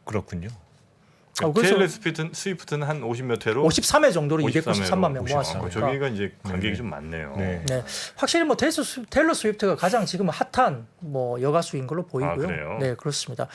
그렇군요. 그래서 테일러 스위프트는 한 50몇 회로 53회 정도로 53회로 293만 명 모았으니까. 저기가 이제 관객이 네. 좀 많네요. 네. 네, 확실히 뭐 테일러 스위프트가 가장 지금 핫한 뭐 여가수인 걸로 보이고요. 그래요? 네, 그렇습니다.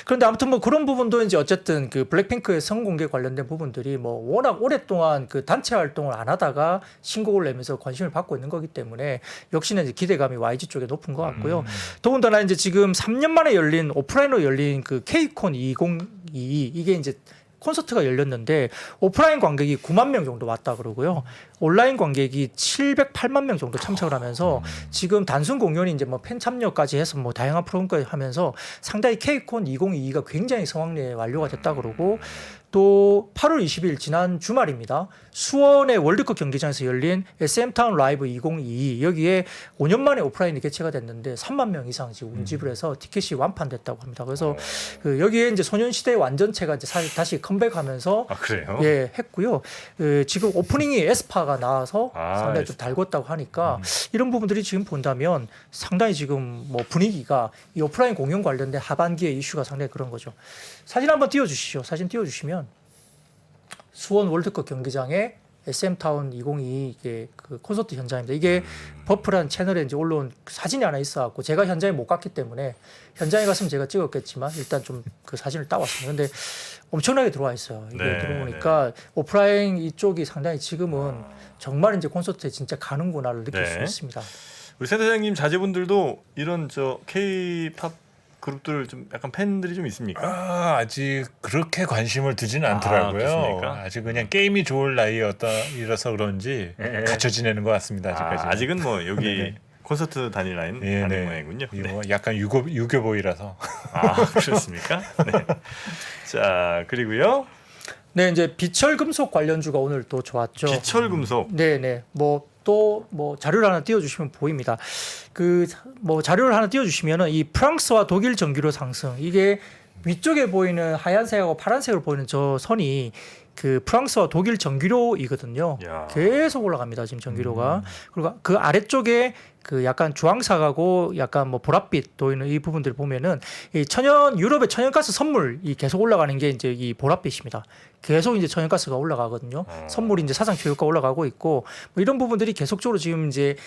그런데 아무튼 뭐 그런 부분도 이제 어쨌든 그 블랙핑크의 성공개 관련된 부분들이 뭐 워낙 오랫동안 그 단체 활동을 안 하다가 신곡을 내면서 관심을 받고 있는 거기 때문에 역시나 이제 기대감이 YG 쪽에 높은 것 같고요. 더군다나 이제 지금 3년 만에 열린 오프라인으로 열린 그 K콘 2022 이게 이제 콘서트가 열렸는데 오프라인 관객이 9만 명 정도 왔다 그러고요. 온라인 관객이 708만 명 정도 참석을 하면서 지금 단순 공연이 이제 뭐 팬 참여까지 해서 뭐 다양한 프로그램까지 하면서 상당히 K콘 2022가 굉장히 성황리에 완료가 됐다 그러고 또 8월 20일 지난 주말입니다. 수원의 월드컵 경기장에서 열린 SM타운 라이브 2022 여기에 5년 만에 오프라인이 개최가 됐는데 3만 명 이상 지금 운집을 해서 티켓이 완판됐다고 합니다. 그래서 그 여기에 이제 소년시대 완전체가 이제 다시 컴백하면서 그래요? 예 했고요. 지금 오프닝이 에스파가 나와서 상당히 좀 에스파. 달궜다고 하니까 이런 부분들이 지금 본다면 상당히 지금 뭐 분위기가 이 오프라인 공연 관련된 하반기의 이슈가 상당히 그런 거죠. 사진 한번 띄워주시죠. 사진 띄워주시면 수원 월드컵 경기장에 SM타운 2022 이게 그 콘서트 현장입니다. 이게 버프란 채널에 이제 올라온 사진이 하나 있어갖고 제가 현장에 못 갔기 때문에 현장에 갔으면 제가 찍었겠지만 일단 좀 그 사진을 따왔습니다. 근데 엄청나게 들어와 있어요. 이게 네, 들어보니까 오프라인 이쪽이 상당히 지금은 정말 이제 콘서트에 진짜 가는구나를 느낄 네. 수 있습니다. 우리 센터장님 자제분들도 이런 저 K-팝 그룹들 좀 약간 팬들이 좀 있습니까? 아직 그렇게 관심을 두지는 않더라고요. 그렇습니까? 아직 그냥 게임이 좋을 나이라서 그런지 예. 갇혀 지내는 것 같습니다. 아직까지. 아직은 뭐 여기 네네. 콘서트 다닐 라인 예, 아닌 네. 모양이군요. 네. 이거 약간 유교보이라서. 그렇습니까? 네. 자 그리고요 네, 이제 비철금속 관련주가 오늘 또 좋았죠. 비철금속. 네네. 뭐 또 뭐 자료를 하나 띄워주시면 보입니다. 그 뭐 자료를 하나 띄워주시면은 이 프랑스와 독일 전기료 상승 이게 위쪽에 보이는 하얀색하고 파란색으로 보이는 저 선이 그 프랑스와 독일 전기료이거든요. 야. 계속 올라갑니다. 지금 전기료가. 그리고 그 아래쪽에 그 약간 주황색하고 약간 뭐 보랏빛 보이는 이 부분들 보면은 이 유럽의 천연가스 선물이 계속 올라가는 게 이제 이 보랏빛입니다. 계속 이제 천연가스가 올라가거든요. 선물이 이제 사상 최고가 올라가고 있고 뭐 이런 부분들이 계속적으로 지금 이제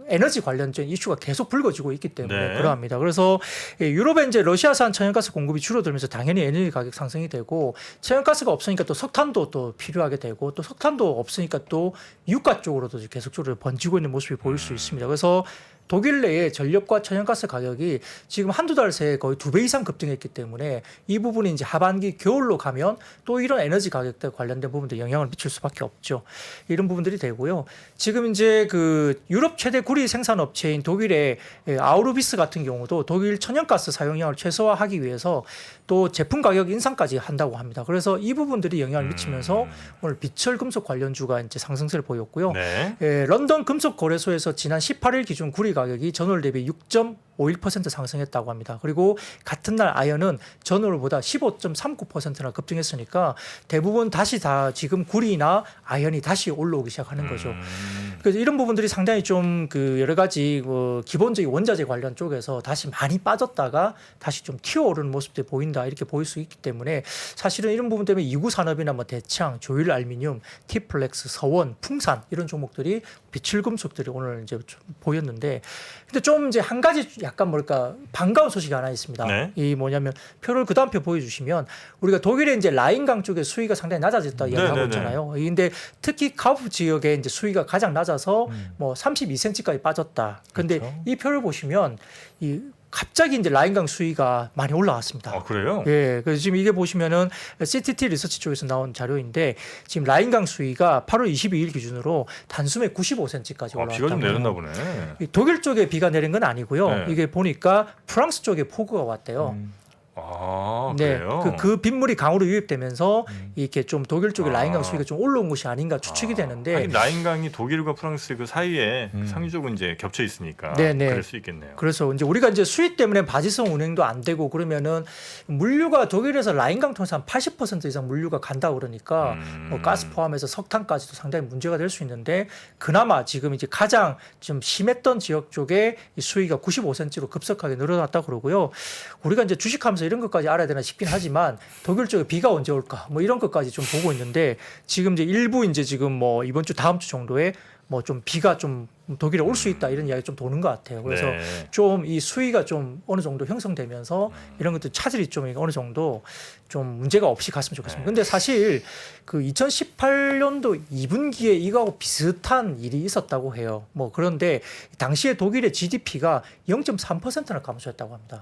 에너지 관련된 이슈가 계속 불거지고 있기 때문에 네. 그러합니다. 그래서 유럽에 이제 러시아산 천연가스 공급이 줄어들면서 당연히 에너지 가격 상승이 되고 천연가스가 없으니까 또 석탄도 또 필요하게 되고 또 석탄도 없으니까 또 유가 쪽으로도 계속적으로 번지고 있는 모습이 보일 수 있습니다. 그래서 독일 내에 전력과 천연가스 가격이 지금 한두 달 새에 거의 2배 이상 급등했기 때문에 이 부분이 이제 하반기 겨울로 가면 또 이런 에너지 가격대 관련된 부분들 영향을 미칠 수밖에 없죠. 이런 부분들이 되고요. 지금 이제 그 유럽 최대 구리 생산 업체인 독일의 아우르비스 같은 경우도 독일 천연가스 사용량을 최소화하기 위해서 또 제품 가격 인상까지 한다고 합니다. 그래서 이 부분들이 영향을 미치면서 오늘 비철금속 관련주가 이제 상승세를 보였고요. 네. 런던 금속거래소에서 지난 18일 기준 구리 가격이 전월 대비 6.51% 상승했다고 합니다. 그리고 같은 날 아연은 전월보다 15.39%나 급등했으니까 대부분 다시 다 지금 구리나 아연이 다시 올라오기 시작하는 거죠. 그래서 이런 부분들이 상당히 좀 그 여러 가지 기본적인 원자재 관련 쪽에서 다시 많이 빠졌다가 다시 좀 튀어오르는 모습들이 보인다 이렇게 보일 수 있기 때문에 사실은 이런 부분 때문에 이구 산업이나 뭐 대창, 조일 알미늄, 티플렉스, 서원, 풍산 이런 종목들이 비철금속들이 오늘 이제 좀 보였는데 근데 좀 이제 한 가지 약간 뭘까 반가운 소식이 하나 있습니다. 네. 이 뭐냐면 표를 그 다음 표 보여주시면 우리가 독일의 이제 라인강 쪽에 수위가 상당히 낮아졌다 이야기하고 네네네. 있잖아요. 근데 특히 카우프 지역에 이제 수위가 가장 낮아서 뭐 32cm까지 빠졌다. 근데 그렇죠. 이 표를 보시면 이 갑자기 이제 라인강 수위가 많이 올라왔습니다. 그래요? 예, 그래서 지금 이게 보시면은 CTT 리서치 쪽에서 나온 자료인데 지금 라인강 수위가 8월 22일 기준으로 단숨에 95cm까지 올라왔다. 비가 좀 내렸나 보네. 독일 쪽에 비가 내린 건 아니고요. 네. 이게 보니까 프랑스 쪽에 폭우가 왔대요. 네, 그래요? 그 빗물이 강으로 유입되면서 이렇게 좀 독일 쪽의 아. 라인강 수위가 좀 올라온 것이 아닌가 추측이 되는데 하긴 라인강이 독일과 프랑스 그 사이에 상류적은 이제 겹쳐 있으니까 네네. 그럴 수 있겠네요. 그래서 이제 우리가 이제 수위 때문에 바지성 운행도 안 되고 그러면은 물류가 독일에서 라인강 통해서 한 80% 이상 물류가 간다 그러니까 뭐 가스 포함해서 석탄까지도 상당히 문제가 될 수 있는데 그나마 지금 이제 가장 좀 심했던 지역 쪽에 이 수위가 95cm로 급속하게 늘어났다 그러고요. 우리가 이제 주식하면서 이런 것까지 알아야 되나 싶긴 하지만 독일 쪽에 비가 언제 올까 뭐 이런 것까지 좀 보고 있는데 지금 이제 일부 이제 지금 뭐 이번 주 다음 주 정도에 뭐 좀 비가 좀 독일에 올 수 있다 이런 이야기 좀 도는 것 같아요. 그래서 네. 좀 이 수위가 좀 어느 정도 형성되면서 이런 것들 차질이 좀 어느 정도 좀 문제가 없이 갔으면 좋겠습니다. 근데 사실 그 2018년도 2분기에 이거하고 비슷한 일이 있었다고 해요. 뭐 그런데 당시에 독일의 GDP가 0.3%나 감소했다고 합니다.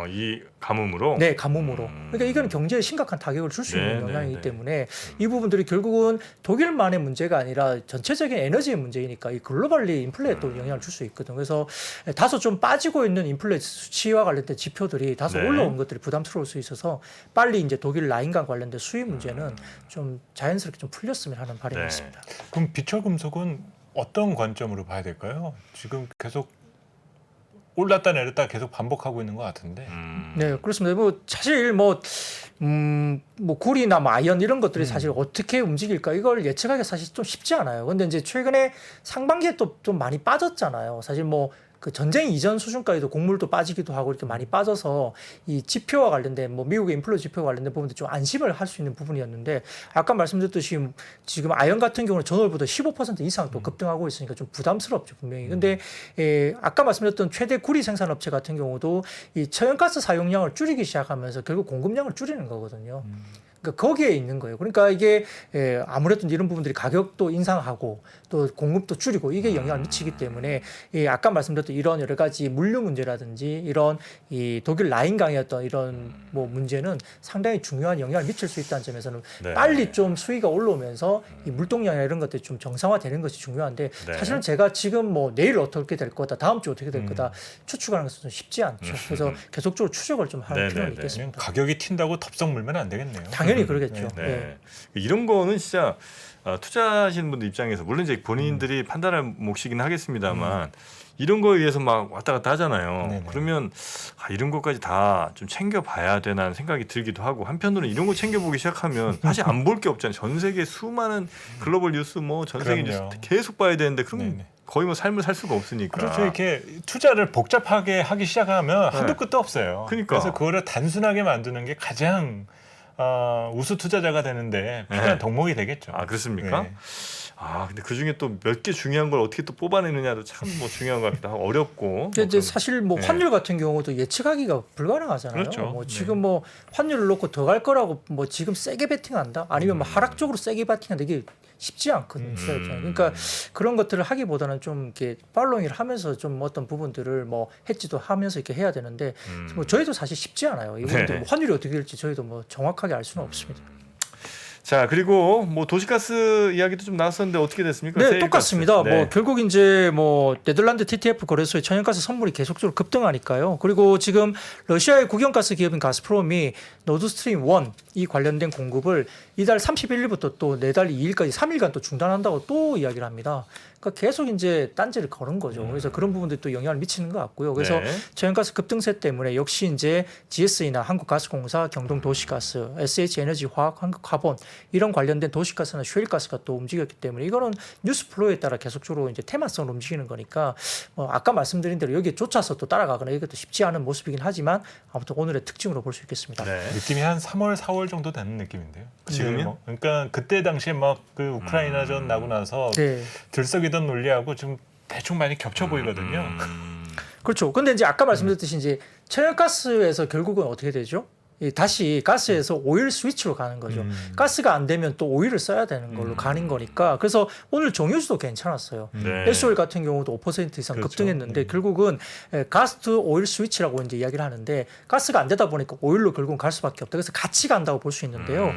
이 가뭄으로. 네, 가뭄으로. 그러니까 이건 경제에 심각한 타격을 줄 수 있는 네, 영향이기 네. 때문에 이 부분들이 결국은 독일만의 문제가 아니라 전체적인 에너지의 문제이니까 이 글로벌리 인플레에 또 영향을 줄 수 있거든요. 그래서 다소 좀 빠지고 있는 인플레 수치와 관련된 지표들이 다소 네. 올라온 것들이 부담스러울 수 있어서 빨리 이제 독일 라인과 관련된 수입 문제는 좀 자연스럽게 좀 풀렸으면 하는 바람이 네. 있습니다. 그럼 비철금속은 어떤 관점으로 봐야 될까요? 지금 계속 올랐다 내렸다 계속 반복하고 있는 것 같은데. 네, 그렇습니다. 뭐 사실 뭐 구리나 뭐 아연 이런 것들이 사실 어떻게 움직일까 이걸 예측하기가 사실 좀 쉽지 않아요. 근데 이제 최근에 상반기에 또 좀 많이 빠졌잖아요. 사실 뭐 그 전쟁 이전 수준까지도 곡물도 빠지기도 하고 이렇게 많이 빠져서 이 지표와 관련된 뭐 미국의 인플레 지표와 관련된 부분도 좀 안심을 할 수 있는 부분이었는데 아까 말씀드렸듯이 지금 아연 같은 경우는 전월보다 15% 이상 또 급등하고 있으니까 좀 부담스럽죠 분명히. 근데 아까 말씀드렸던 최대 구리 생산 업체 같은 경우도 이 천연가스 사용량을 줄이기 시작하면서 결국 공급량을 줄이는 거거든요. 그러니까 거기에 있는 거예요. 그러니까 이게 아무래도 이런 부분들이 가격도 인상하고 또 공급도 줄이고 이게 영향을 미치기 때문에 아까 말씀드렸던 이런 여러 가지 물류 문제라든지 이런 이 독일 라인 강이었던 이런 뭐 문제는 상당히 중요한 영향을 미칠 수 있다는 점에서는 네. 빨리 좀 수위가 올라오면서 이 물동량이나 이런 것들이 좀 정상화되는 것이 중요한데 네. 사실은 제가 지금 뭐 내일 어떻게 될 거다, 다음 주 어떻게 될 거다 추측하는 것은 좀 쉽지 않죠. 그래서 계속적으로 추적을 좀 하는 네, 필요는 네, 네. 그냥 있겠습니다. 가격이 튄다고 덥석 물면 안 되겠네요. 당연히 그러겠죠. 네. 예. 이런 거는 진짜 투자하시는 분들 입장에서 물론 이제 본인들이 판단할 몫이긴 하겠습니다만 이런 거에 의해서 막 왔다 갔다 하잖아요. 네네. 그러면 이런 것까지 다 좀 챙겨봐야 되나 생각이 들기도 하고 한편으로는 이런 거 챙겨보기 시작하면 사실 안 볼 게 없잖아요. 전 세계 수많은 글로벌 뉴스 뭐 전 세계 뉴스 그럼요. 계속 봐야 되는데 그럼 네네. 거의 뭐 삶을 살 수가 없으니까. 그렇죠. 이렇게 투자를 복잡하게 하기 시작하면 한도 끝도 없어요. 그러니까. 그래서 그거를 단순하게 만드는 게 가장 우수 투자자가 되는데 필요한 네. 덕목이 되겠죠. 아 그렇습니까? 네. 근데 그 중에 또 몇 개 중요한 걸 어떻게 또 뽑아내느냐도 참 뭐 중요한 것 같기도 하고 어렵고. 근데 이제 사실 뭐 네. 환율 같은 경우도 예측하기가 불가능하잖아요. 그렇죠. 뭐 네. 지금 뭐 환율을 놓고 더 갈 거라고 뭐 지금 세게 베팅한다, 아니면 뭐 하락적으로 세게 베팅한다, 이게 쉽지 않거든요. 그러니까 그런 것들을 하기보다는 좀 이렇게 팔로잉을 하면서 좀 어떤 부분들을 뭐 해지도 하면서 이렇게 해야 되는데 뭐 저희도 사실 쉽지 않아요. 이 부분들 네. 뭐 환율이 어떻게 될지 저희도 뭐 정확하게 알 수는 없습니다. 자 그리고 뭐 도시가스 이야기도 좀 나왔었는데 어떻게 됐습니까? 네, 세일가스. 똑같습니다. 네. 뭐 결국 이제 뭐 네덜란드 TTF 거래소의 천연가스 선물이 계속적으로 급등하니까요. 그리고 지금 러시아의 국영가스 기업인 가스프롬이 노드스트림 1 이 관련된 공급을 이달 31일부터 또 내달 2일까지 3일간 또 중단한다고 또 이야기를 합니다. 그러니까 계속 이제 딴지를 거는 거죠. 그래서 그런 부분들이 또 영향을 미치는 것 같고요. 그래서 네. 천연가스 급등세 때문에 역시 이제 GS나 한국가스공사, 경동도시가스, SH에너지화학, 한국화본 이런 관련된 도시가스나 쉐일가스가 또 움직였기 때문에 이거는 뉴스 플로우에 따라 계속적으로 이제 테마성으로 움직이는 거니까 아까 말씀드린 대로 여기에 쫓아서 또 따라가거나 이것도 쉽지 않은 모습이긴 하지만 아무튼 오늘의 특징으로 볼 수 있겠습니다. 네. 느낌이 한 3월, 4월 정도 되는 느낌인데요. 지금요? 뭐, 그러니까 그때 당시에 막 그 우크라이나전 나고 나서 네. 들썩이던 논리하고 좀 대충 많이 겹쳐 보이거든요. 그렇죠. 근데 이제 아까 말씀드렸듯이 이제 천연가스에서 결국은 어떻게 되죠? 다시 가스에서 오일 스위치로 가는 거죠. 가스가 안 되면 또 오일을 써야 되는 걸로 가는 거니까. 그래서 오늘 정유주도 괜찮았어요. 네. SO일 같은 경우도 5% 이상 그렇죠. 급등했는데 결국은 가스 투 오일 스위치라고 이제 이야기를 하는데 가스가 안 되다 보니까 오일로 결국은 갈 수밖에 없다. 그래서 같이 간다고 볼 수 있는데요.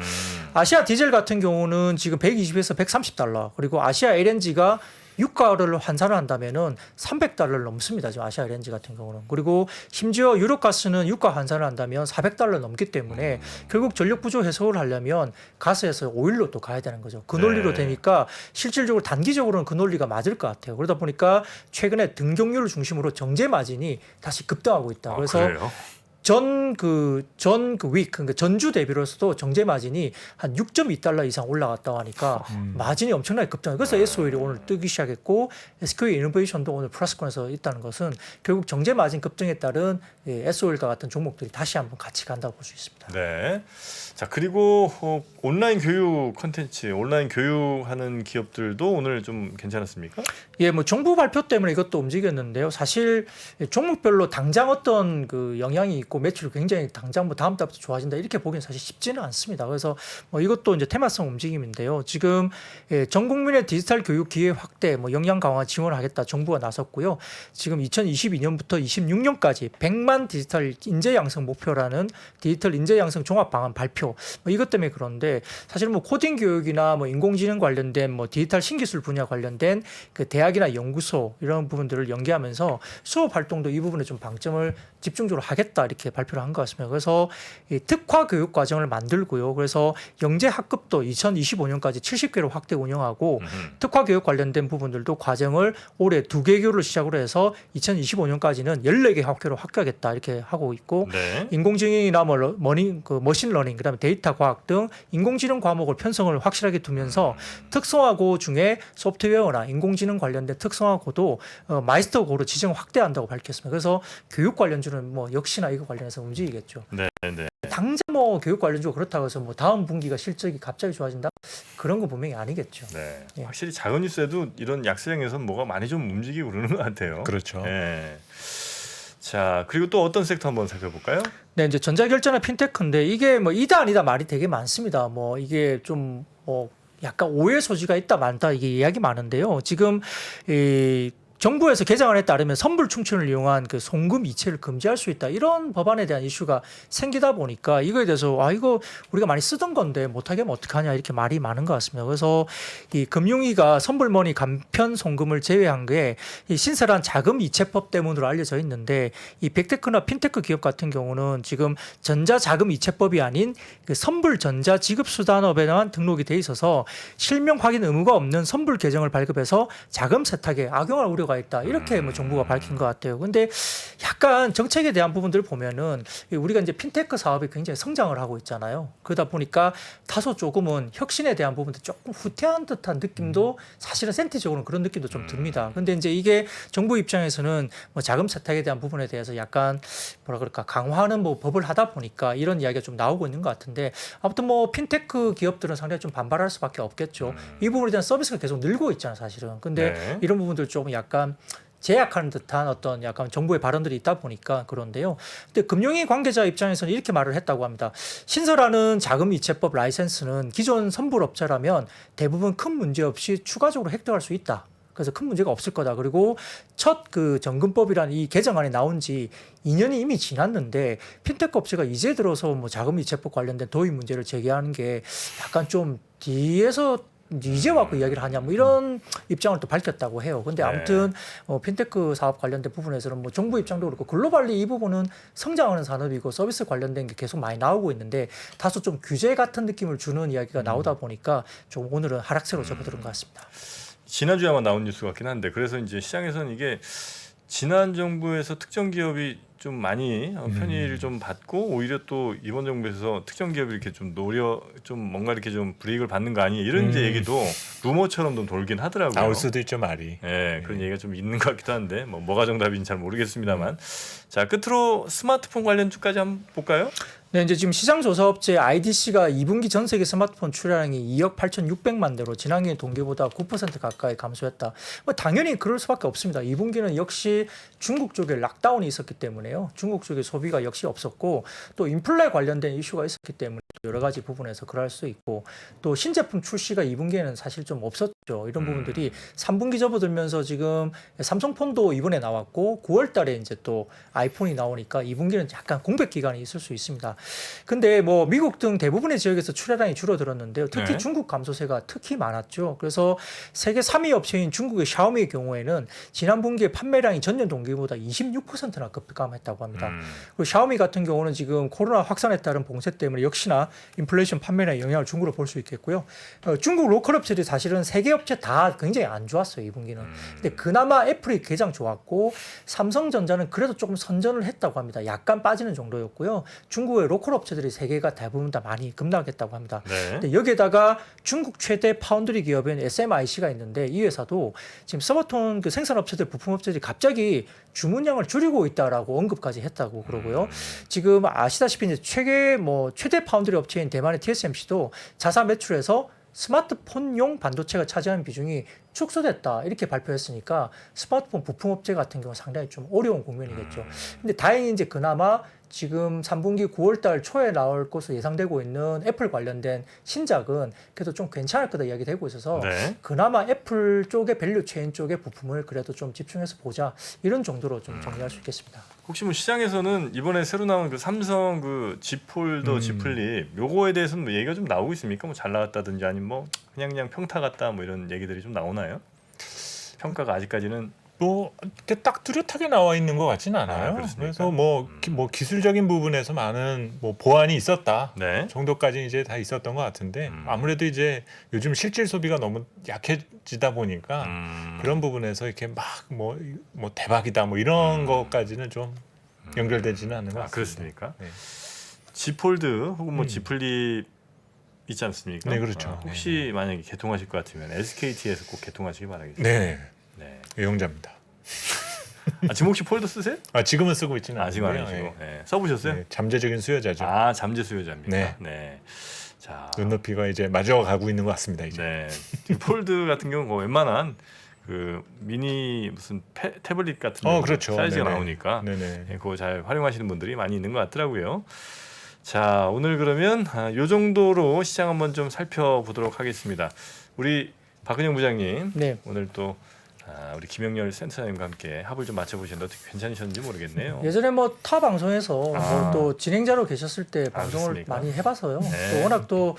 아시아 디젤 같은 경우는 지금 120에서 130달러, 그리고 아시아 LNG가 유가를 환산을 한다면은 300달러를 넘습니다. 지금 아시아 LNG 같은 경우는. 그리고 심지어 유럽가스는 유가 환산을 한다면 400달러 넘기 때문에 결국 전력 부족 해소를 하려면 가스에서 오일로 또 가야 되는 거죠. 그 논리로 네. 되니까 실질적으로 단기적으로는 그 논리가 맞을 것 같아요. 그러다 보니까 최근에 등경유를 중심으로 정제 마진이 다시 급등하고 있다. 그래서 그래요? 그러니까 전주 대비로서도 정제 마진이 한 6.2달러 이상 올라갔다고 하니까 마진이 엄청나게 급등해요. 그래서 S-오일이 오늘 뜨기 시작했고 SK 이노베이션도 오늘 플러스권에서 있다는 것은 결국 정제 마진 급등에 따른 S-오일과 같은 종목들이 다시 한번 같이 간다고 볼 수 있습니다. 네. 자 그리고 온라인 교육 콘텐츠, 온라인 교육하는 기업들도 오늘 좀 괜찮았습니까? 예, 뭐 정부 발표 때문에 이것도 움직였는데요. 사실 종목별로 당장 어떤 그 영향이 있고 매출이 굉장히 당장 뭐 다음 달부터 좋아진다 이렇게 보기는 사실 쉽지는 않습니다. 그래서 뭐 이것도 이제 테마성 움직임인데요. 지금 전 국민의 디지털 교육 기회 확대, 뭐 역량 강화 지원하겠다 정부가 나섰고요. 지금 2022년부터 26년까지 100만 디지털 인재 양성 목표라는 디지털 인재 양성 종합 방안 발표. 뭐 이것 때문에 그런데 사실 뭐 코딩 교육이나 뭐 인공지능 관련된 뭐 디지털 신기술 분야 관련된 그 대학이나 연구소 이런 부분들을 연계하면서 수업 활동도 이 부분에 좀 방점을 집중적으로 하겠다 이렇게 발표를 한 것 같습니다. 그래서 이 특화 교육 과정을 만들고요. 그래서 영재 학급도 2025년까지 70개로 확대 운영하고 특화 교육 관련된 부분들도 과정을 올해 2개 교를 시작으로 해서 2025년까지는 14개 학교로 확대하겠다 이렇게 하고 있고 네. 인공지능이나 머신 러닝, 그다음에 데이터 과학 등 인공지능 과목을 편성을 확실하게 두면서 특성화고 중에 소프트웨어나 인공지능 관련된 특성화고도 마이스터고로 지정 확대한다고 밝혔습니다. 그래서 교육 관련주는 뭐 역시나 이거 관련해서 움직이겠죠. 네. 네. 당장 뭐 교육 관련주가 그렇다고 해서 뭐 다음 분기가 실적이 갑자기 좋아진다 그런 거 분명히 아니겠죠. 네. 예. 확실히 작은 뉴스에도 이런 약세장에서는 뭐가 많이 좀 움직이고 그러는 것 같아요. 그렇죠. 네. 자, 그리고 또 어떤 섹터 한번 살펴볼까요? 네, 이제 전자결제나 핀테크인데 이게 뭐 이다 아니다 말이 되게 많습니다. 뭐 이게 좀 약간 오해 소지가 있다 많다 이게 이야기 많은데요. 지금 이 정부에서 개정안에 따르면 선불 충천을 이용한 그 송금 이체를 금지할 수 있다 이런 법안에 대한 이슈가 생기다 보니까 이거에 대해서 이거 우리가 많이 쓰던 건데 못하게 하면 어떡하냐 이렇게 말이 많은 것 같습니다. 그래서 이 금융위가 선불머니 간편 송금을 제외한 게 이 신설한 자금 이체법 때문으로 알려져 있는데 이 빅테크나 핀테크 기업 같은 경우는 지금 전자자금 이체법이 아닌 그 선불 전자지급수단업에만 등록이 돼 있어서 실명 확인 의무가 없는 선불 계정을 발급해서 자금 세탁에 악용할 우려가 있다. 이렇게 뭐 정부가 밝힌 것 같아요. 근데 약간 정책에 대한 부분들을 보면은 우리가 이제 핀테크 사업이 굉장히 성장을 하고 있잖아요. 그러다 보니까 다소 조금은 혁신에 대한 부분도 조금 후퇴한 듯한 느낌도 사실은 센티적으로는 그런 느낌도 좀 듭니다. 근데 이제 이게 정부 입장에서는 뭐 자금 세탁에 대한 부분에 대해서 약간 뭐라 그럴까 강화하는 뭐 법을 하다 보니까 이런 이야기가 좀 나오고 있는 것 같은데 아무튼 뭐 핀테크 기업들은 상당히 좀 반발할 수밖에 없겠죠. 이 부분에 대한 서비스가 계속 늘고 있잖아요, 사실은. 근데 네. 이런 부분들 조금 약간 제약하는 듯한 어떤 약간 정부의 발언들이 있다 보니까 그런데요. 근데 금융위 관계자 입장에서는 이렇게 말을 했다고 합니다. 신설하는 자금 이체법 라이센스는 기존 선불업체라면 대부분 큰 문제 없이 추가적으로 획득할 수 있다. 그래서 큰 문제가 없을 거다. 그리고 첫 그 정금법이라는 이 개정안이 나온 지 2년이 이미 지났는데 핀테크 업체가 이제 들어서 뭐 자금 이체법 관련된 도입 문제를 제기하는 게 약간 좀 뒤에서 이제 와서 이야기를 하냐 뭐 이런 입장을 또 밝혔다고 해요. 근데 아무튼 핀테크 사업 관련된 부분에서는 뭐 정부 입장도 그렇고 글로벌리 이 부분은 성장하는 산업이고 서비스 관련된 게 계속 많이 나오고 있는데 다소 좀 규제 같은 느낌을 주는 이야기가 나오다 보니까 좀 오늘은 하락세로 접어드는 것 같습니다. 지난주에 아마 나온 뉴스 같긴 한데 그래서 이제 시장에서는 이게 지난 정부에서 특정 기업이 좀 많이 편의를 좀 받고 오히려 또 이번 정부에서 특정 기업이 이렇게 좀 좀 뭔가 이렇게 좀 불이익을 받는 거 아니에요 이런 이제 얘기도 루머처럼 좀 돌긴 하더라고요. 나올 수도 있죠 말이. 네, 그런 얘기가 좀 있는 것 같기도 한데 뭐가 정답인지 잘 모르겠습니다만 자 끝으로 스마트폰 관련 주까지 한번 볼까요? 네, 이제 지금 시장 조사업체 IDC가 2분기 전 세계 스마트폰 출하량이 2억 8,600만 대로 지난해 동기보다 9% 가까이 감소했다. 뭐 당연히 그럴 수밖에 없습니다. 2분기는 역시 중국 쪽에 락다운이 있었기 때문에요. 중국 쪽에 소비가 역시 없었고 또 인플레 관련된 이슈가 있었기 때문에 여러 가지 부분에서 그럴 수 있고 또 신제품 출시가 2분기에는 사실 좀 없었죠. 이런 부분들이 3분기 접어들면서 지금 삼성폰도 이번에 나왔고 9월 달에 이제 또 아이폰이 나오니까 2분기는 약간 공백 기간이 있을 수 있습니다. 근데 뭐 미국 등 대부분의 지역에서 출하량이 줄어들었는데요. 특히 네. 중국 감소세가 특히 많았죠. 그래서 세계 3위 업체인 중국의 샤오미의 경우에는 지난 분기에 판매량이 전년 동기보다 26%나 급감했다고 합니다. 그리고 샤오미 같은 경우는 지금 코로나 확산에 따른 봉쇄 때문에 역시나 인플레이션 판매량에 영향을 준 걸로 볼 수 있겠고요. 중국 로컬 업체들이 사실은 세계 업체 다 굉장히 안 좋았어요. 이 분기는. 근데 그나마 애플이 가장 좋았고 삼성전자는 그래도 조금 선전을 했다고 합니다. 약간 빠지는 정도였고요. 중국의 로컬 업체들이 세 개가 대부분 다 많이 급락했다고 합니다. 네. 근데 여기에다가 중국 최대 파운드리 기업인 SMIC가 있는데 이 회사도 지금 스마트폰 그 생산업체들, 부품업체들이 갑자기 주문량을 줄이고 있다라고 언급까지 했다고 그러고요. 지금 아시다시피 이제 최대 파운드리 업체인 대만의 TSMC도 자사 매출에서 스마트폰용 반도체가 차지하는 비중이 축소됐다 이렇게 발표했으니까 스마트폰 부품업체 같은 경우 상당히 좀 어려운 국면이겠죠. 근데 다행히 이제 그나마 지금 3분기 9월 달 초에 나올 것으로 예상되고 있는 애플 관련된 신작은 그래도 좀 괜찮을 거다 이야기되고 있어서 네. 그나마 애플 쪽의 밸류 체인 쪽의 부품을 그래도 좀 집중해서 보자 이런 정도로 좀 정리할 수 있겠습니다. 혹시 뭐 시장에서는 이번에 새로 나온 그 삼성 그 Z 폴더 Z 플립 요거에 대해서는 뭐 얘기가 좀 나오고 있습니까? 뭐 잘 나왔다든지 아니면 뭐 그냥 평타 같다 뭐 이런 얘기들이 좀 나오나요? 평가가 아직까지는 뭐 이렇게 딱 뚜렷하게 나와 있는 것 같지는 않아요. 그렇습니까? 그래서 뭐 기술적인 부분에서 많은 뭐 보완이 있었다 네. 정도까지 이제 다 있었던 것 같은데 아무래도 이제 요즘 실질 소비가 너무 약해지다 보니까 그런 부분에서 이렇게 막 뭐 대박이다 뭐 이런 것까지는 좀 연결되지는 않는 것 같습니다. 그렇습니까? 네. Z 폴드 혹은 뭐 Z 플립 있지 않습니까? 네, 그렇죠. 혹시 만약에 개통하실 것 같으면 SKT에서 꼭 개통하시기 바라겠습니다. 네, 네. 애용자입니다. 지금 혹시 폴더 쓰세요? 지금은 쓰고 있지는 지금 안 않는데요. 하시고 네. 써보셨어요? 네, 잠재적인 수요자죠. 잠재 수요자입니다. 네. 네. 자, 눈높이가 이제 맞아가고 있는 것 같습니다. 이제. 네. 폴드 같은 경우는 뭐 웬만한 그 미니 무슨 태블릿 같은 그렇죠. 사이즈가 네네. 나오니까 네네. 예, 그거 잘 활용하시는 분들이 많이 있는 것 같더라고요. 자, 오늘 그러면 요 정도로 시장 한번 좀 살펴보도록 하겠습니다. 우리 박은영 부장님 네. 오늘 또 우리 김영렬 센터장님과 함께 합을 좀 맞춰보셨는데 어떻게 괜찮으셨는지 모르겠네요. 예전에 뭐 타 방송에서 아. 뭐 또 진행자로 계셨을 때 방송을 그렇습니까? 많이 해봐서요. 네. 또 워낙 또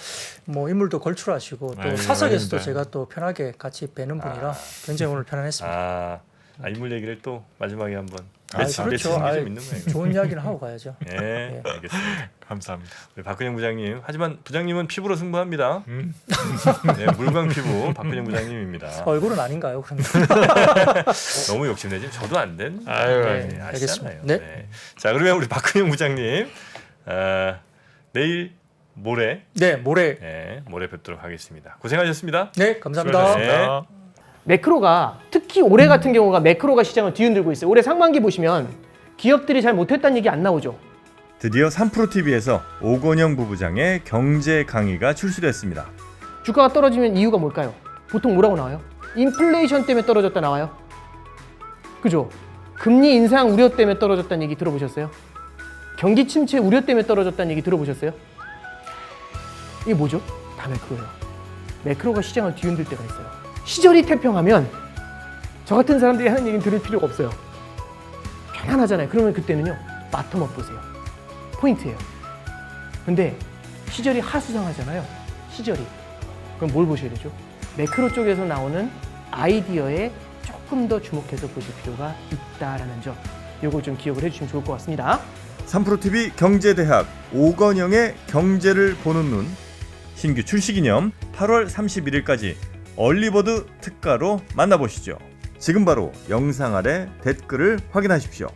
뭐 인물도 걸출하시고 또 아유, 사석에서도 아닙니다. 제가 또 편하게 같이 뵈는 분이라 굉장히 오늘 편안했습니다. 인물 얘기를 또 마지막에 한번 그렇죠. 맺히는 게 아이, 좀 있는 모양이에요. 좋은 이야기를 하고 가야죠. 예, 알겠습니다. 감사합니다. 우리 박근영 부장님. 하지만 부장님은 피부로 승부합니다. 음. 네, 물광 피부 박근영 부장님입니다. 얼굴은 아닌가요? 그러면 너무 욕심내지. 저도 안 된. 아유, 네, 알겠습니다. 아시잖아요. 네. 네. 자, 그러면 우리 박근영 부장님 내일 모레 네, 모레. 모레 뵙도록 하겠습니다. 고생하셨습니다. 네, 감사합니다. 수고하셨습니다. 매크로가 특히 올해 같은 경우가 매크로가 시장을 뒤흔들고 있어요. 올해 상반기 보시면 기업들이 잘 못했다는 얘기 안 나오죠. 드디어 3프로TV에서 오건영 부부장의 경제 강의가 출시됐습니다. 주가가 떨어지면 이유가 뭘까요? 보통 뭐라고 나와요? 인플레이션 때문에 떨어졌다 나와요. 그죠? 금리 인상 우려 때문에 떨어졌다는 얘기 들어보셨어요? 경기 침체 우려 때문에 떨어졌다는 얘기 들어보셨어요? 이게 뭐죠? 다 매크로예요. 매크로가 시장을 뒤흔들 때가 있어요. 시절이 태평하면 저 같은 사람들이 하는 얘기는 들을 필요가 없어요. 편안하잖아요. 그러면 그때는요, 바텀업 보세요. 포인트예요. 근데 시절이 하수상하잖아요. 시절이. 그럼 뭘 보셔야 되죠? 매크로 쪽에서 나오는 아이디어에 조금 더 주목해서 보실 필요가 있다라는 점. 요거 좀 기억을 해주시면 좋을 것 같습니다. 3프로TV 경제대학 오건영의 경제를 보는 눈 신규 출시 기념 8월 31일까지 얼리버드 특가로 만나보시죠. 지금 바로 영상 아래 댓글을 확인하십시오.